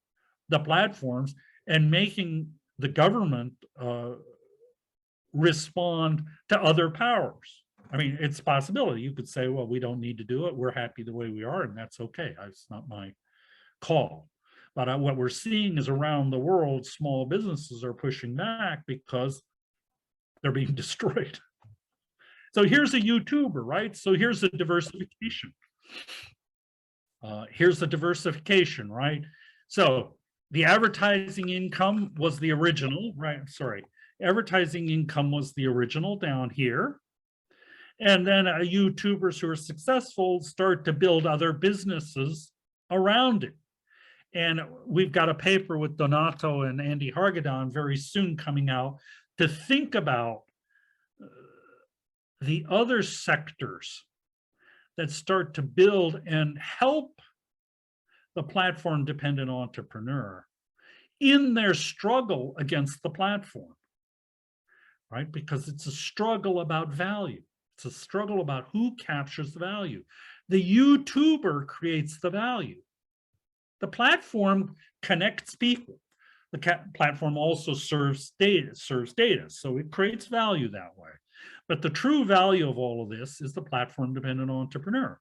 the platforms and making the government respond to other powers. I mean, it's a possibility. You could say, well, we don't need to do it. We're happy the way we are, and that's okay. It's not my call. But what we're seeing is around the world, small businesses are pushing back because they're being destroyed. So here's a YouTuber, right? So here's the diversification. Here's the diversification, right? So the advertising income was the original, right? Sorry. Advertising income was the original down here. And then YouTubers who are successful start to build other businesses around it. And we've got a paper with Donato and Andy Hargadon very soon coming out to think about the other sectors that start to build and help the platform-dependent entrepreneur in their struggle against the platform, right? Because it's a struggle about value. It's a struggle about who captures the value. The YouTuber creates the value. The platform connects people. The platform also serves data, so it creates value that way. But the true value of all of this is the platform-dependent entrepreneur.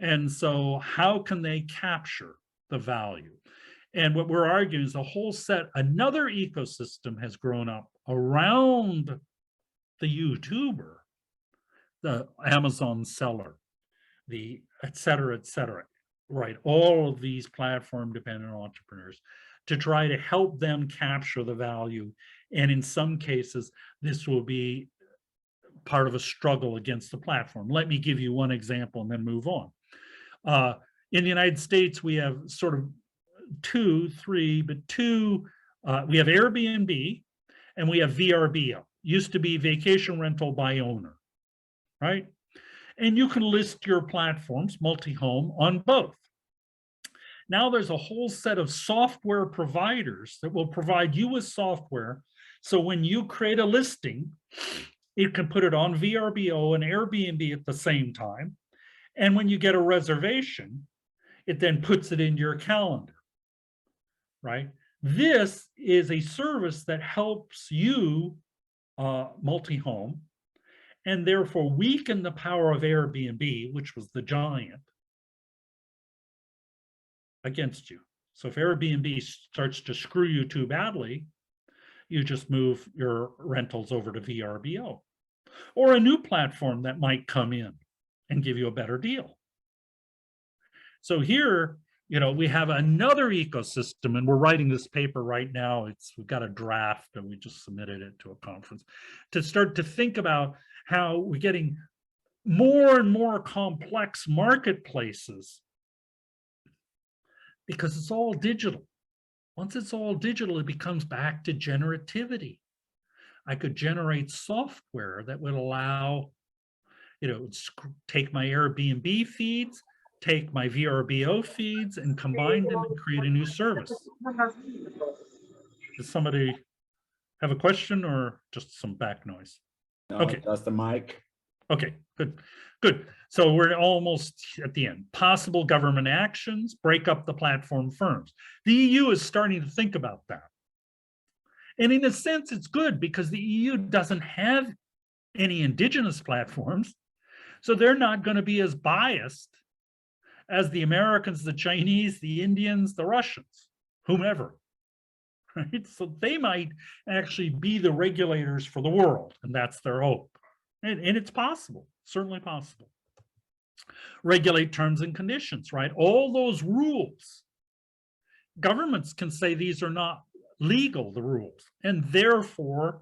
And so how can they capture the value? And what we're arguing is a whole set, another ecosystem has grown up around the YouTuber, the Amazon seller, the et cetera, right? All of these platform-dependent entrepreneurs to try to help them capture the value. And in some cases, this will be part of a struggle against the platform. Let me give you one example and then move on. In the United States, we have sort of we have Airbnb and we have VRBO. Used to be vacation rental by owner, right? And you can list your platforms, multi-home, on both. Now there's a whole set of software providers that will provide you with software. So when you create a listing, it can put it on VRBO and Airbnb at the same time. And when you get a reservation, it then puts it in your calendar, right? This is a service that helps you, multi-home, and therefore weaken the power of Airbnb, which was the giant, against you. So if Airbnb starts to screw you too badly, you just move your rentals over to VRBO or a new platform that might come in and give you a better deal. So here, you know, we have another ecosystem, and we're writing this paper right now. We've got a draft and we just submitted it to a conference to start to think about how we're getting more and more complex marketplaces because it's all digital. Once it's all digital, it becomes back to generativity. I could generate software that would allow, you know, take my Airbnb feeds, take my VRBO feeds, and combine them and create a new service. Does somebody have a question or just some back noise? No, okay, just the mic. Okay, good, good. So we're almost at the end. Possible government actions, break up the platform firms. The EU is starting to think about that. And in a sense, it's good because the EU doesn't have any indigenous platforms. So they're not going to be as biased as the Americans, the Chinese, the Indians, the Russians, whomever, right? So they might actually be the regulators for the world, and that's their hope. And it's possible, certainly possible. Regulate terms and conditions, right? All those rules, governments can say these are not legal, the rules, and therefore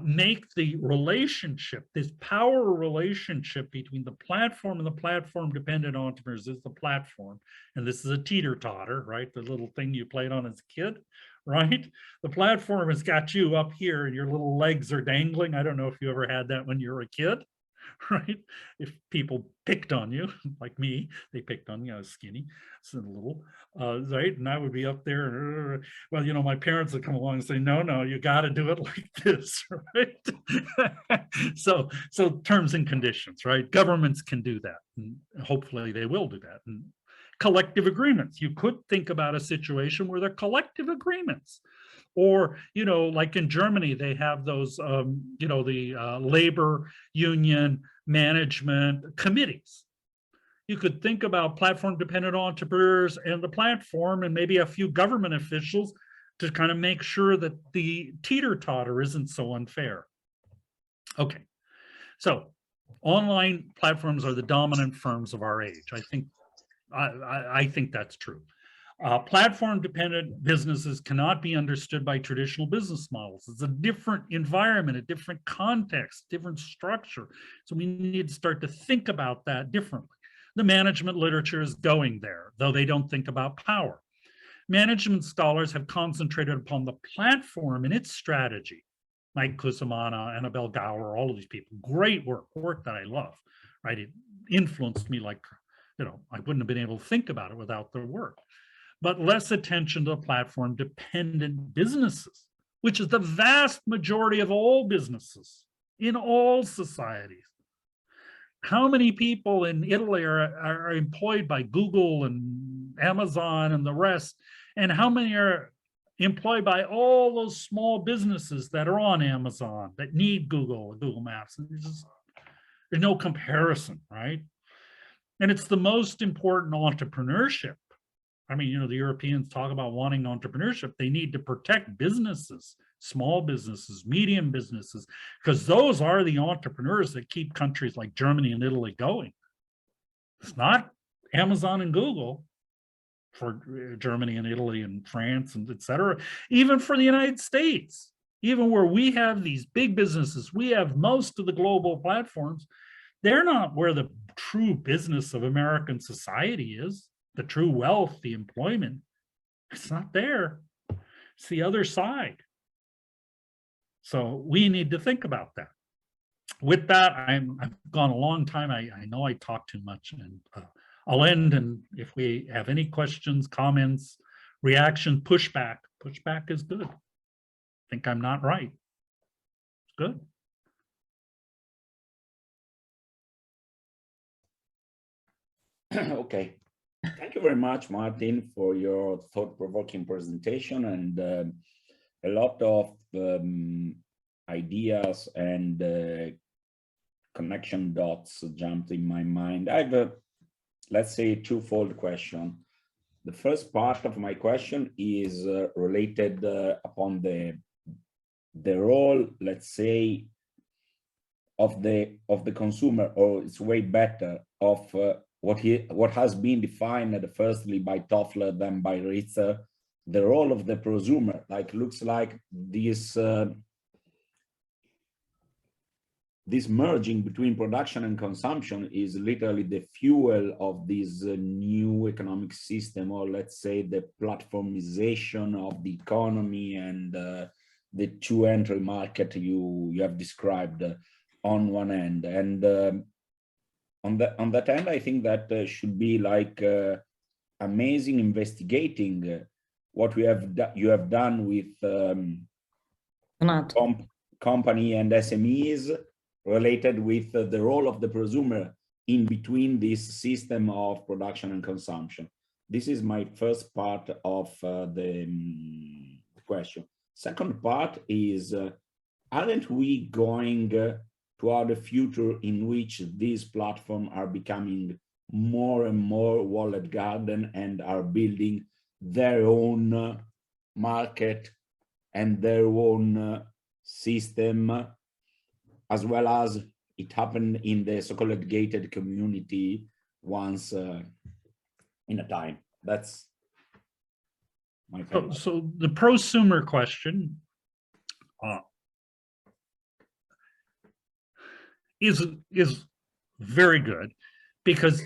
make the relationship, this power relationship between the platform and the platform-dependent entrepreneurs is the platform. And this is a teeter-totter, right? The little thing you played on as a kid, right? The platform has got you up here and your little legs are dangling. I don't know if you ever had that when you were a kid, right? If people picked on you, like me, they picked on me, I was skinny, so little, right? And I would be up there, well, you know, my parents would come along and say, no, no, you got to do it like this, right? So terms and conditions, right? Governments can do that, and hopefully they will do that. And collective agreements, you could think about a situation where they're collective agreements. Or, you know, like in Germany, they have those, you know, the labor union management committees. You could think about platform-dependent entrepreneurs and the platform and maybe a few government officials to kind of make sure that the teeter-totter isn't so unfair. Okay, so online platforms are the dominant firms of our age. I think that's true. Platform-dependent businesses cannot be understood by traditional business models. It's a different environment, a different context, different structure. So we need to start to think about that differently. The management literature is going there, though they don't think about power. Management scholars have concentrated upon the platform and its strategy. Mike Cusimano, Annabelle Gower, all of these people, great work that I love, right? It influenced me like, you know, I wouldn't have been able to think about it without their work. But less attention to platform-dependent businesses, which is the vast majority of all businesses in all societies. How many people in Italy are employed by Google and Amazon and the rest? And how many are employed by all those small businesses that are on Amazon that need Google Maps? And there's no comparison, right? And it's the most important entrepreneurship. I mean, you know, the Europeans talk about wanting entrepreneurship. They need to protect businesses, small businesses, medium businesses, because those are the entrepreneurs that keep countries like Germany and Italy going. It's not Amazon and Google for Germany and Italy and France and et cetera, even for the United States, even where we have these big businesses, we have most of the global platforms. They're not where the true business of American society is. The true wealth, the employment, it's not there. It's the other side. So we need to think about that. With that, I've gone a long time. I know I talk too much, and I'll end. And if we have any questions, comments, reaction, pushback is good. Think I'm not right. It's good. Okay. Thank you very much, Martin, for your thought-provoking presentation and a lot of ideas and connection dots jumped in my mind. I have a, let's say, twofold question. The first part of my question is related upon the role, let's say, of the consumer, or it's way better, of what has been defined firstly by Toffler, then by Ritzer, the role of the prosumer. Like, looks like this merging between production and consumption is literally the fuel of this new economic system, or let's say the platformization of the economy and the two-entry market you have described on one end. And on that end, I think that should be like amazing investigating what you have done with company and SMEs, related with the role of the prosumer in between this system of production and consumption. This is my first part of the question. Second part is, aren't we going toward a future in which these platforms are becoming more and more walled garden and are building their own market and their own system, as well as it happened in the so-called gated community once in a time? That's my point. So the prosumer question is very good, because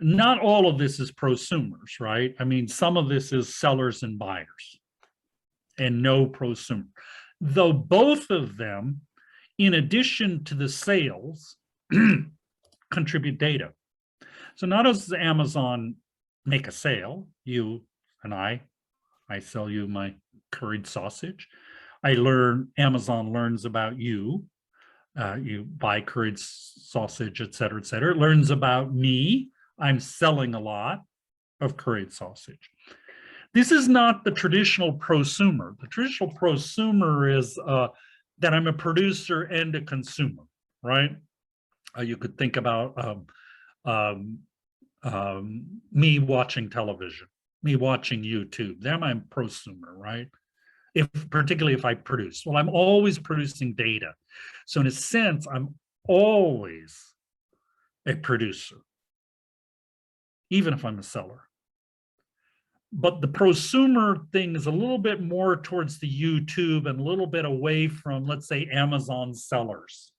not all of this is prosumers, right? I mean, some of this is sellers and buyers, and no prosumer. Though both of them, in addition to the sales, contribute data. So not does Amazon make a sale, you and I sell you my curried sausage. Amazon learns about you, you buy curried sausage, et cetera, et cetera. It learns about me. I'm selling a lot of curried sausage. This is not the traditional prosumer. The traditional prosumer is that I'm a producer and a consumer, right? You could think about me watching television, me watching YouTube. Then I'm prosumer, right? Particularly if I produce. Well, I'm always producing data. So in a sense, I'm always a producer, even if I'm a seller. But the prosumer thing is a little bit more towards the YouTube and a little bit away from, let's say, Amazon sellers.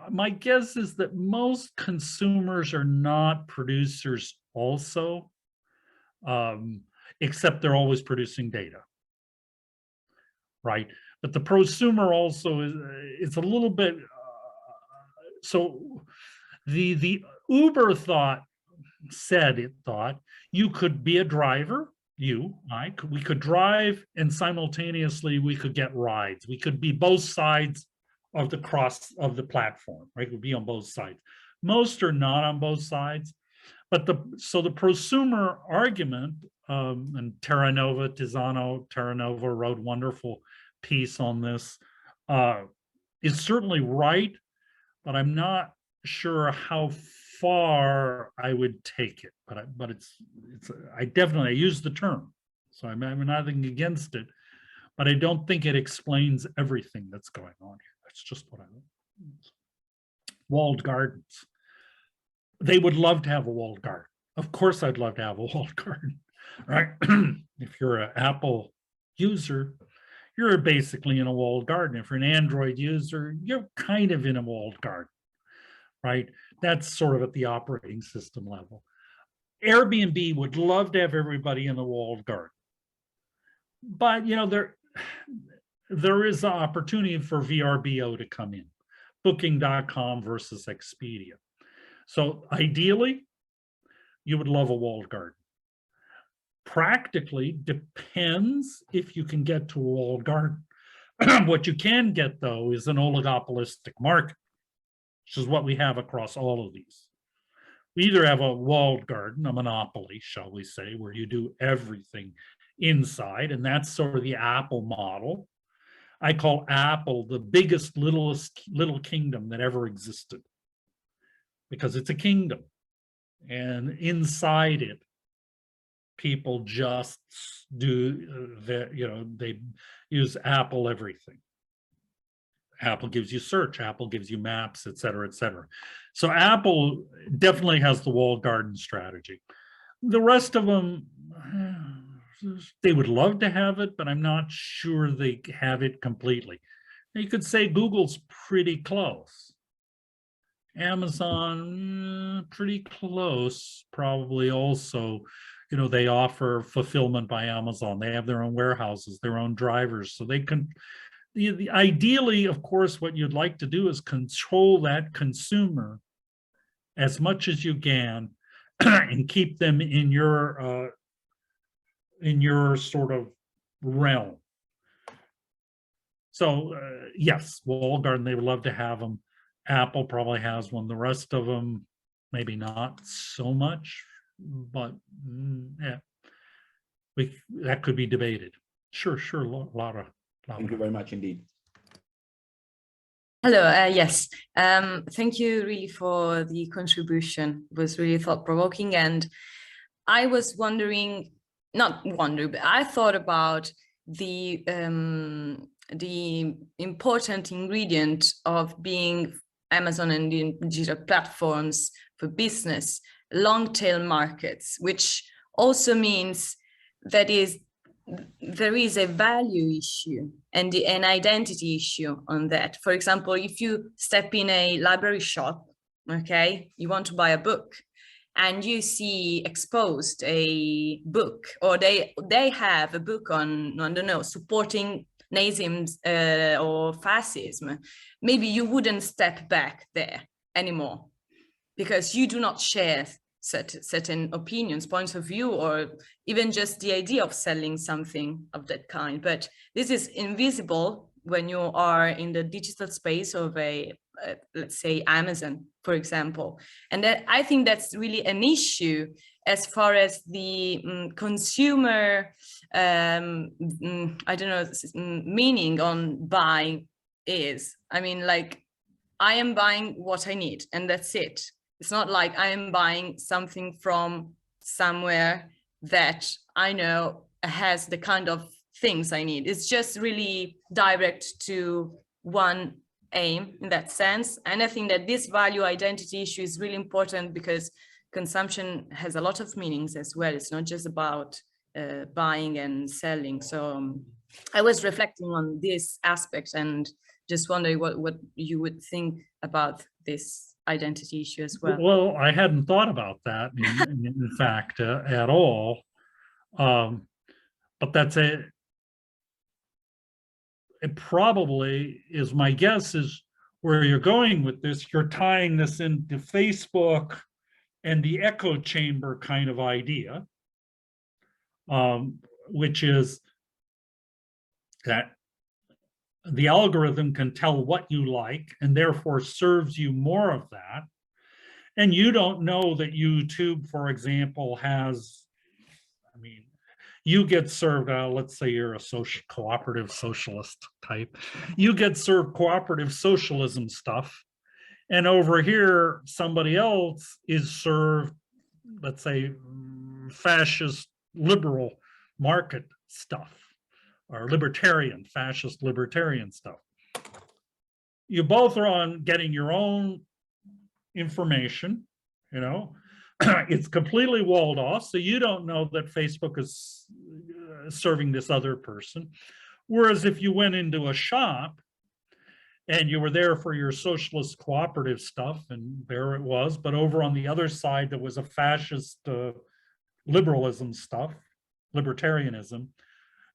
My guess is that most consumers are not producers also, except they're always producing data, right? But the prosumer also is a little bit, so the Uber thought you could be a driver, we could drive, and simultaneously we could get rides. We could be both sides of the platform, right? We'd be on both sides. Most are not on both sides, but so the prosumer argument, and Tizano Terranova wrote a wonderful piece on this, is certainly right, but I'm not sure how far I would take it. But I definitely use the term, so I'm nothing against it, but I don't think it explains everything that's going on here. That's just what I mean. Walled gardens. They would love to have a walled garden. Of course, I'd love to have a walled garden, right? If you're an Apple user, you're basically in a walled garden. If you're an Android user, you're kind of in a walled garden, right? That's sort of at the operating system level. Airbnb would love to have everybody in the walled garden. But, you know, there is an opportunity for VRBO to come in, Booking.com versus Expedia. So ideally, you would love a walled garden. Practically depends if you can get to a walled garden. What you can get, though, is an oligopolistic market, which is what we have across all of these. We either have a walled garden, a monopoly, shall we say, where you do everything inside, and that's sort of the Apple model. I call Apple the biggest, little kingdom that ever existed, because it's a kingdom. And inside it, people just do they use Apple everything. Apple gives you search, Apple gives you maps, et cetera, et cetera. So Apple definitely has the walled garden strategy. The rest of them, they would love to have it, but I'm not sure they have it completely. You could say Google's pretty close. Amazon, pretty close, probably also. They offer fulfillment by Amazon. They have their own warehouses, their own drivers, so they can. Ideally, of course, what you'd like to do is control that consumer as much as you can and keep them in your sort of realm. So yes, walled garden, they would love to have them. Apple probably has one. The rest of them, maybe not so much, but yeah, that could be debated. Sure, Laura. Thank you very much indeed. Hello, yes. Thank you really for the contribution. It was really thought-provoking. And I was wondering, not wondering, but I thought about the important ingredient of being Amazon and the digital platforms for business, long-tail markets, which also means that there is a value issue and an identity issue on that. For example, if you step in a library shop, okay, you want to buy a book and you see exposed a book, or they have a book on, I don't know, supporting Nazism or fascism, maybe you wouldn't step back there anymore because you do not share certain opinions, points of view, or even just the idea of selling something of that kind. But this is invisible when you are in the digital space of let's say Amazon, for example. And that, I think that's really an issue as far as the consumer, I don't know, meaning on buying is. I mean, like, I am buying what I need and that's it. It's not like I am buying something from somewhere that I know has the kind of things I need. It's just really direct to one aim in that sense. And I think that this value identity issue is really important because consumption has a lot of meanings as well. It's not just about buying and selling. So I was reflecting on this aspect and just wondering what you would think about this identity issue as well. Well, I hadn't thought about that in fact at all, but that's it probably is, my guess is where you're going with this, you're tying this into Facebook and the echo chamber kind of idea, which is that the algorithm can tell what you like and therefore serves you more of that. And you don't know that YouTube, for example, has, I mean, you get served, let's say you're a cooperative socialist type, you get served cooperative socialism stuff. And over here, somebody else is served, let's say, fascist liberal market stuff, or libertarian, fascist libertarian stuff. You both are on getting your own information, you know, it's completely walled off. So you don't know that Facebook is serving this other person. Whereas if you went into a shop and you were there for your socialist cooperative stuff, and there it was, but over on the other side, there was a fascist liberalism stuff, libertarianism,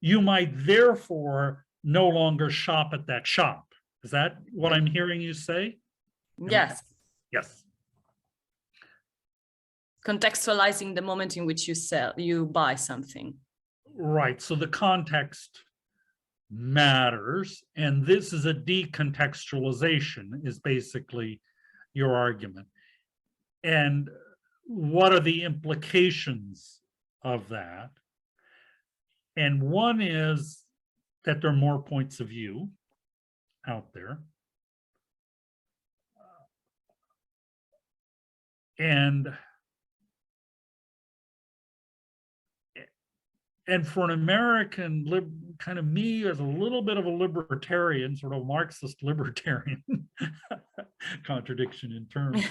you might therefore no longer shop at that shop. Is that what I'm hearing you say? Yes. Yes. Contextualizing the moment in which you buy something. Right, so the context matters, and this is a decontextualization, is basically your argument. And what are the implications of that? And one is that there are more points of view out there. And for an American, kind of me as a little bit of a libertarian, sort of Marxist libertarian, contradiction in terms.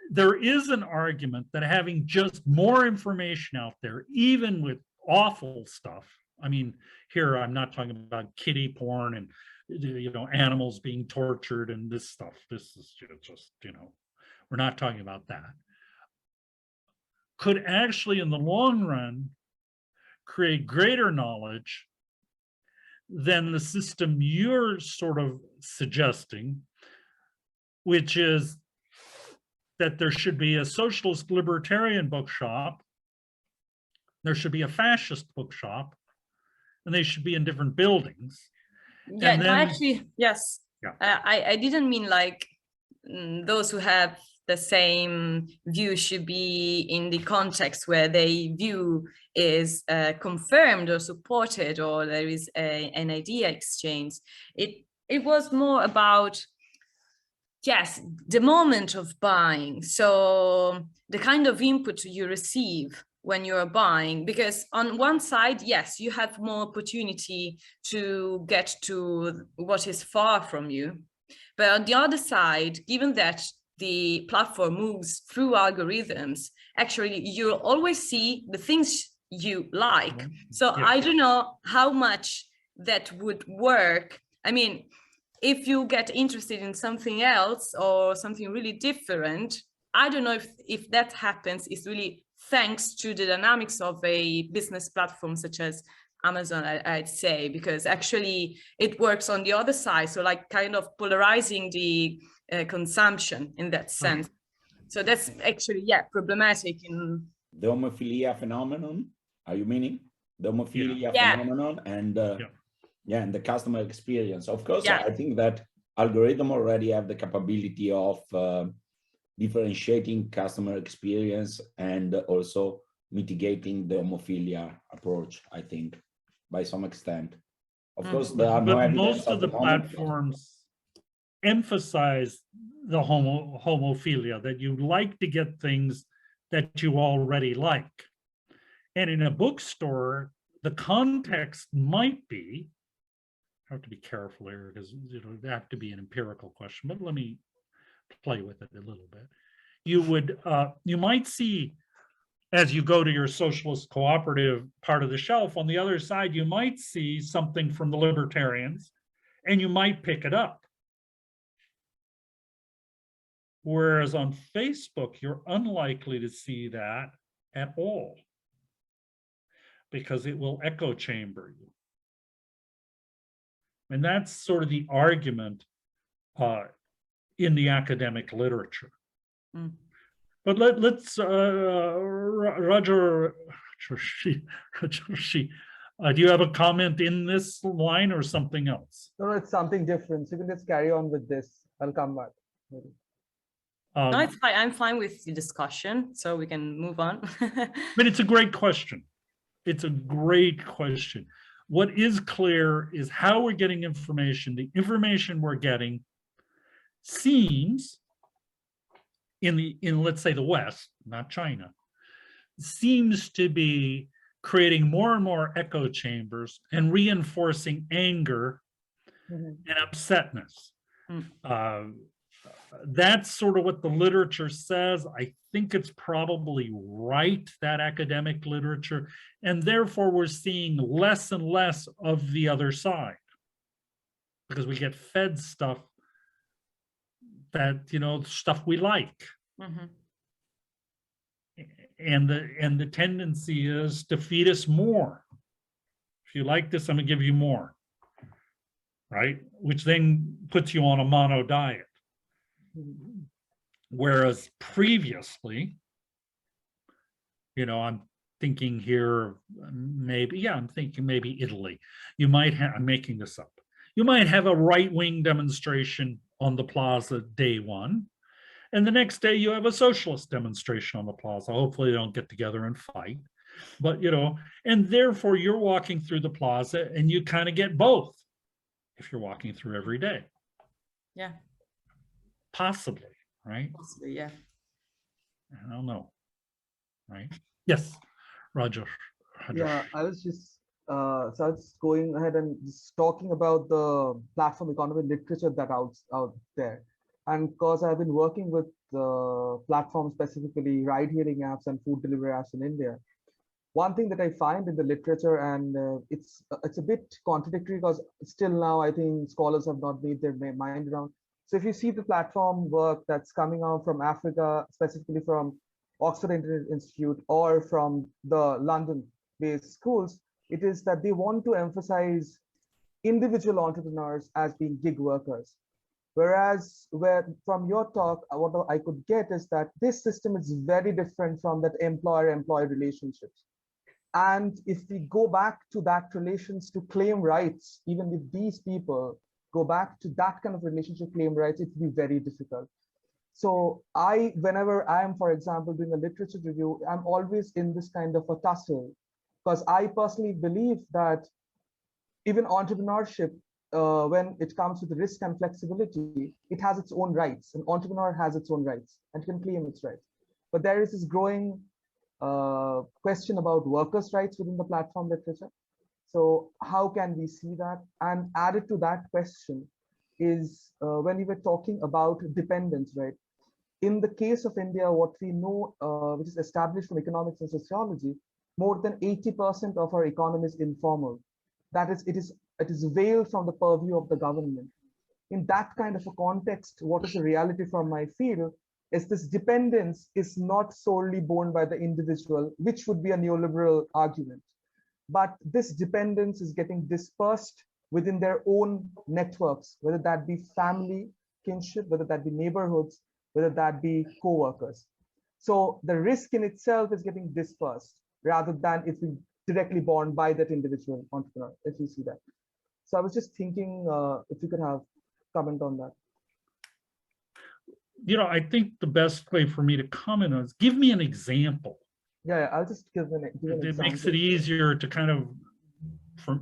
There is an argument that having just more information out there, even with awful stuff. I mean, here I'm not talking about kiddie porn and, you know, animals being tortured and this stuff. This is just, you know, we're not talking about that. Could actually, in the long run, create greater knowledge than the system you're sort of suggesting, which is that there should be a socialist libertarian bookshop, there should be a fascist bookshop, and they should be in different buildings. Yeah, And no, then, actually, yes. Yeah. I didn't mean like those who have the same view should be in the context where they view is confirmed or supported, or there is an idea exchange. It was more about, yes, the moment of buying. So the kind of input you receive when you're buying, because on one side, yes, you have more opportunity to get to what is far from you. But on the other side, given that the platform moves through algorithms, actually, you'll always see the things you like. So Yeah. I don't know how much that would work. I mean, if you get interested in something else or something really different, I don't know if that happens is really thanks to the dynamics of a business platform such as Amazon, I'd say, because actually it works on the other side. So like kind of polarizing the consumption in that sense. So that's actually, yeah, problematic in the homophilia phenomenon. Are you meaning the homophilia Yeah. phenomenon and and the customer experience? Of course, Yeah. I think that algorithm already have the capability of differentiating customer experience and also mitigating the homophilia approach, I think, by some extent. Of course, there are no But evidence most of the moment. platforms emphasize the homophilia, that you like to get things that you already like. And in a bookstore, the context might be, I have to be careful here because it'll have to be an empirical question, but let me play with it a little bit. You might see, as you go to your socialist cooperative part of the shelf, on the other side, you might see something from the libertarians and you might pick it up. Whereas on Facebook, you're unlikely to see that at all because it will echo chamber you. And that's sort of the argument in the academic literature. Mm. But let's, Roger, do you have a comment in this line or something else? No, it's something different. So you can just carry on with this. I'll come back. no, it's fine. I'm fine with the discussion, so we can move on. But it's a great question. It's a great question. What is clear is how we're getting information. The information we're getting seems, in let's say the West, not China, seems to be creating more and more echo chambers and reinforcing anger and upsetness. That's sort of what the literature says. I think it's probably right, that academic literature, and therefore we're seeing less and less of the other side because we get fed stuff that, you know, stuff we like. And the tendency is to feed us more. If you like this, I'm gonna give you more, right? Which then puts you on a mono diet. Whereas previously, you know, I'm thinking here, maybe, I'm thinking maybe Italy. You might have, I'm making this up. You might have a right-wing demonstration on the plaza day one, and the next day you have a socialist demonstration on the plaza. Hopefully they don't get together and fight, but and therefore you're walking through the plaza and you kind of get both if you're walking through every day. Yeah. Possibly, right? Possibly, yeah. I don't know, right? Yes, Roger. Yeah, I was just so I was going ahead and just talking about the platform economy literature that out there, and because I've been working with platforms, specifically ride-hailing apps and food delivery apps in India. One thing that I find in the literature, and it's a bit contradictory because still now I think scholars have not made their mind around. So if you see the platform work that's coming out from Africa, specifically from Oxford Internet Institute or from the London-based schools, it is that they want to emphasize individual entrepreneurs as being gig workers. Whereas from your talk, what I could get is that this system is very different from that employer-employee relationships. And if we go back to that relations to claim rights, even with these people, go back to that kind of relationship, claim rights, it will be very difficult. So whenever I am, for example, doing a literature review, I'm always in this kind of a tussle, because I personally believe that even entrepreneurship, when it comes to the risk and flexibility, it has its own rights. An entrepreneur has its own rights and can claim its rights. But there is this growing question about workers' rights within the platform literature. So how can we see that? And added to that question is when we were talking about dependence, right? In the case of India, what we know, which is established from economics and sociology, more than 80% of our economy is informal. That is, it is veiled from the purview of the government. In that kind of a context, what is the reality from my field is this dependence is not solely borne by the individual, which would be a neoliberal argument. But this dependence is getting dispersed within their own networks, whether that be family, kinship, whether that be neighborhoods, whether that be co-workers. So the risk in itself is getting dispersed rather than it's being directly borne by that individual entrepreneur, if you see that. So I was just thinking if you could have comment on that. I think the best way for me to comment on is give me an example. Yeah, I'll just give an example. It makes it easier to kind of,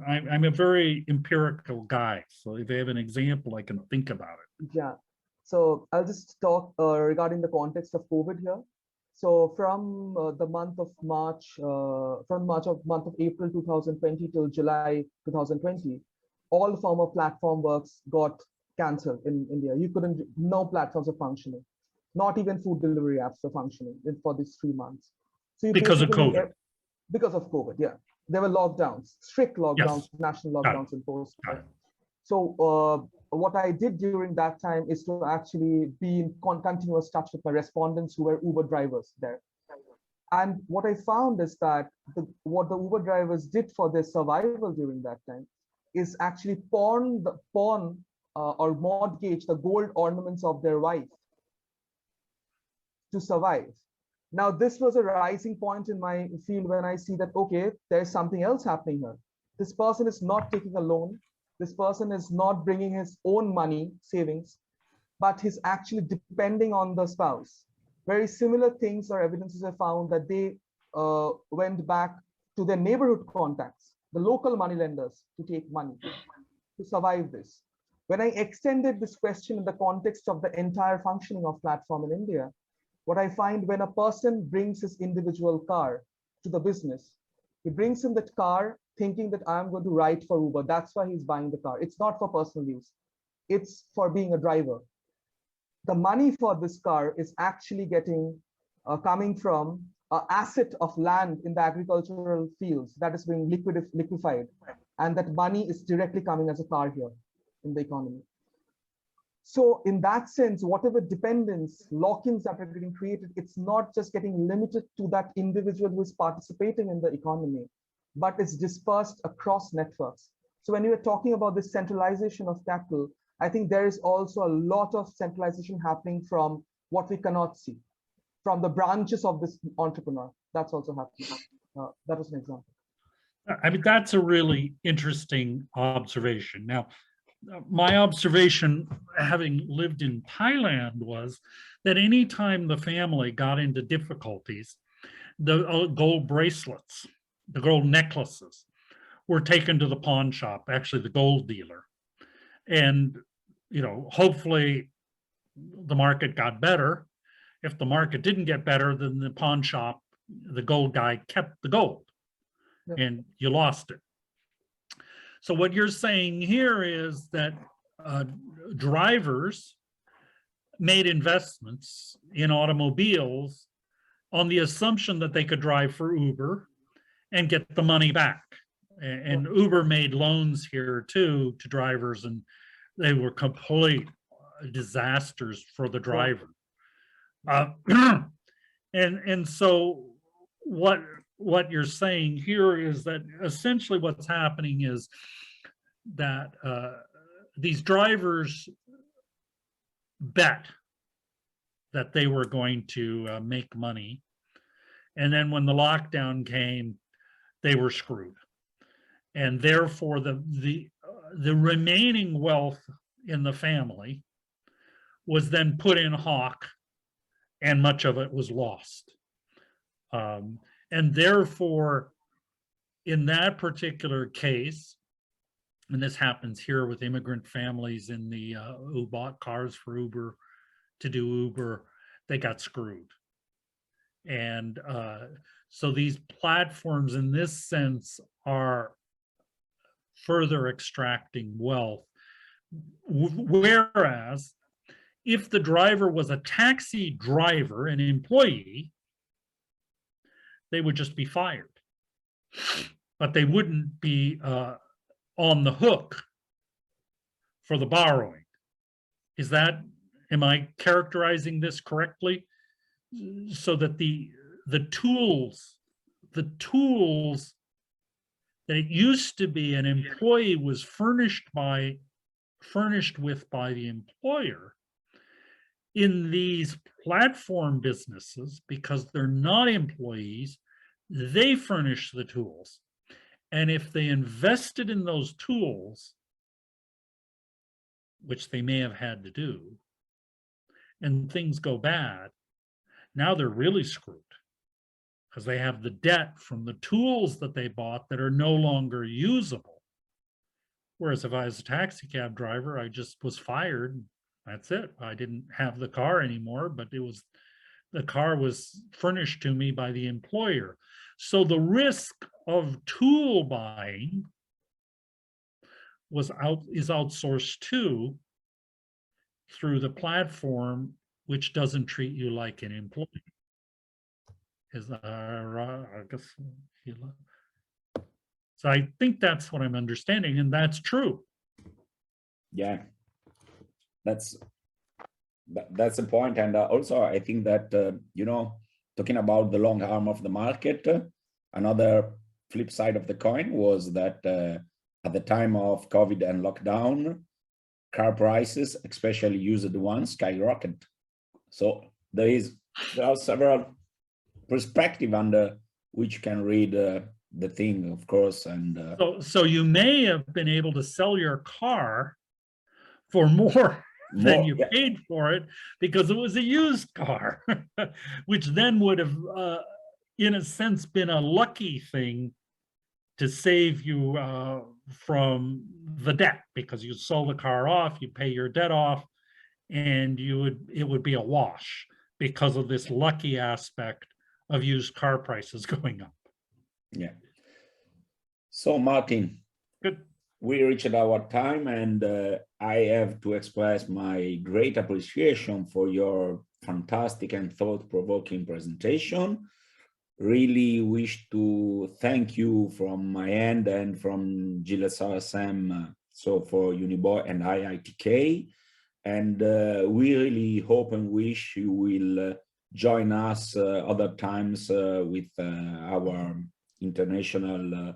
I'm a very empirical guy. So if I have an example, I can think about it. Yeah, so I'll just talk regarding the context of COVID here. So from the month of March, month of April 2020 till July 2020, all former platform works got cancelled in India. No platforms are functioning. Not even food delivery apps are functioning for these 3 months. So because of COVID. Because of COVID, yeah. There were lockdowns, strict lockdowns, yes. national lockdowns imposed. So what I did during that time is to actually be in continuous touch with my respondents who were Uber drivers there. And what I found is that what the Uber drivers did for their survival during that time is actually pawn or mortgage the gold ornaments of their wife to survive. Now, this was a rising point in my field when I see that, okay, there's something else happening here. This person is not taking a loan. This person is not bringing his own money, savings, but he's actually depending on the spouse. Very similar things or evidences are found that they went back to their neighborhood contacts, the local money lenders, to take money to survive this. When I extended this question in the context of the entire functioning of platform in India, what I find when a person brings his individual car to the business, he brings in that car thinking that I'm going to ride for Uber. That's why he's buying the car. It's not for personal use. It's for being a driver. The money for this car is actually coming from an asset of land in the agricultural fields that is being liquefied. And that money is directly coming as a car here in the economy. So in that sense, whatever dependence, lock-ins that are getting created, it's not just getting limited to that individual who is participating in the economy, but it's dispersed across networks. So when you're talking about this centralization of capital, I think there is also a lot of centralization happening from what we cannot see, from the branches of this entrepreneur. That's also happening. That was an example. I mean, that's a really interesting observation. Now, my observation, having lived in Thailand, was that anytime the family got into difficulties, the gold bracelets, the gold necklaces were taken to the pawn shop, actually the gold dealer. And, you know, hopefully the market got better. If the market didn't get better, then the pawn shop, the gold guy kept the gold, and you lost it. So what you're saying here is that drivers made investments in automobiles on the assumption that they could drive for Uber and get the money back. And Uber made loans here too to drivers, and they were complete disasters for the driver. And so what you're saying here is that essentially what's happening is that these drivers bet that they were going to make money, and then when the lockdown came, they were screwed, and therefore the remaining wealth in the family was then put in hock, and much of it was lost. And therefore, in that particular case, and this happens here with immigrant families in the who bought cars for Uber to do Uber, they got screwed. And so these platforms in this sense are further extracting wealth. Whereas if the driver was a taxi driver, an employee, they would just be fired, but they wouldn't be on the hook for the borrowing. Is that, am I characterizing this correctly? So that the tools that it used to be an employee was furnished with by the employer, in these platform businesses, because they're not employees, they furnish the tools. And if they invested in those tools, which they may have had to do, and things go bad, now they're really screwed, because they have the debt from the tools that they bought that are no longer usable. Whereas if I was a taxi cab driver, I just was fired. That's it. I didn't have the car anymore, but the car was furnished to me by the employer. So the risk of tool buying is outsourced too, through the platform, which doesn't treat you like an employee. Is that right? I guess. So I think that's what I'm understanding, and that's true. Yeah. That's the point. And also I think that talking about the long arm of the market, another flip side of the coin was that at the time of COVID and lockdown, car prices, especially used ones, skyrocketed. So there are several perspectives under which you can read the thing, of course. And so you may have been able to sell your car for more than you paid for it, because it was a used car, which then would have, in a sense, been a lucky thing to save you from the debt, because you sold the car off, you pay your debt off, and it would be a wash because of this lucky aspect of used car prices going up. Yeah. So Martin, good. We reached our time, and I have to express my great appreciation for your fantastic and thought-provoking presentation. Really wish to thank you from my end and from Gilles RSM, so for Uniboy and IITK. And we really hope and wish you will join us other times with our international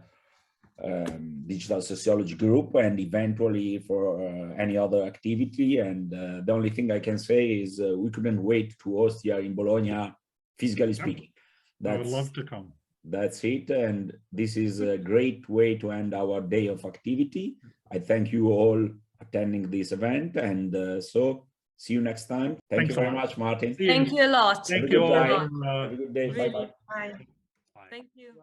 digital sociology group, and eventually for any other activity. And the only thing I can say is we couldn't wait to host here in Bologna, physically speaking. I would love to come. That's it. And this is a great way to end our day of activity. I thank you all attending this event. And so see you next time. Thank Thanks you a very lot. much, Martin. See you. Thank you a lot. Thank Have a you good all. day. for, Have a good day. Really. Bye-bye. Bye. bye. Thank you.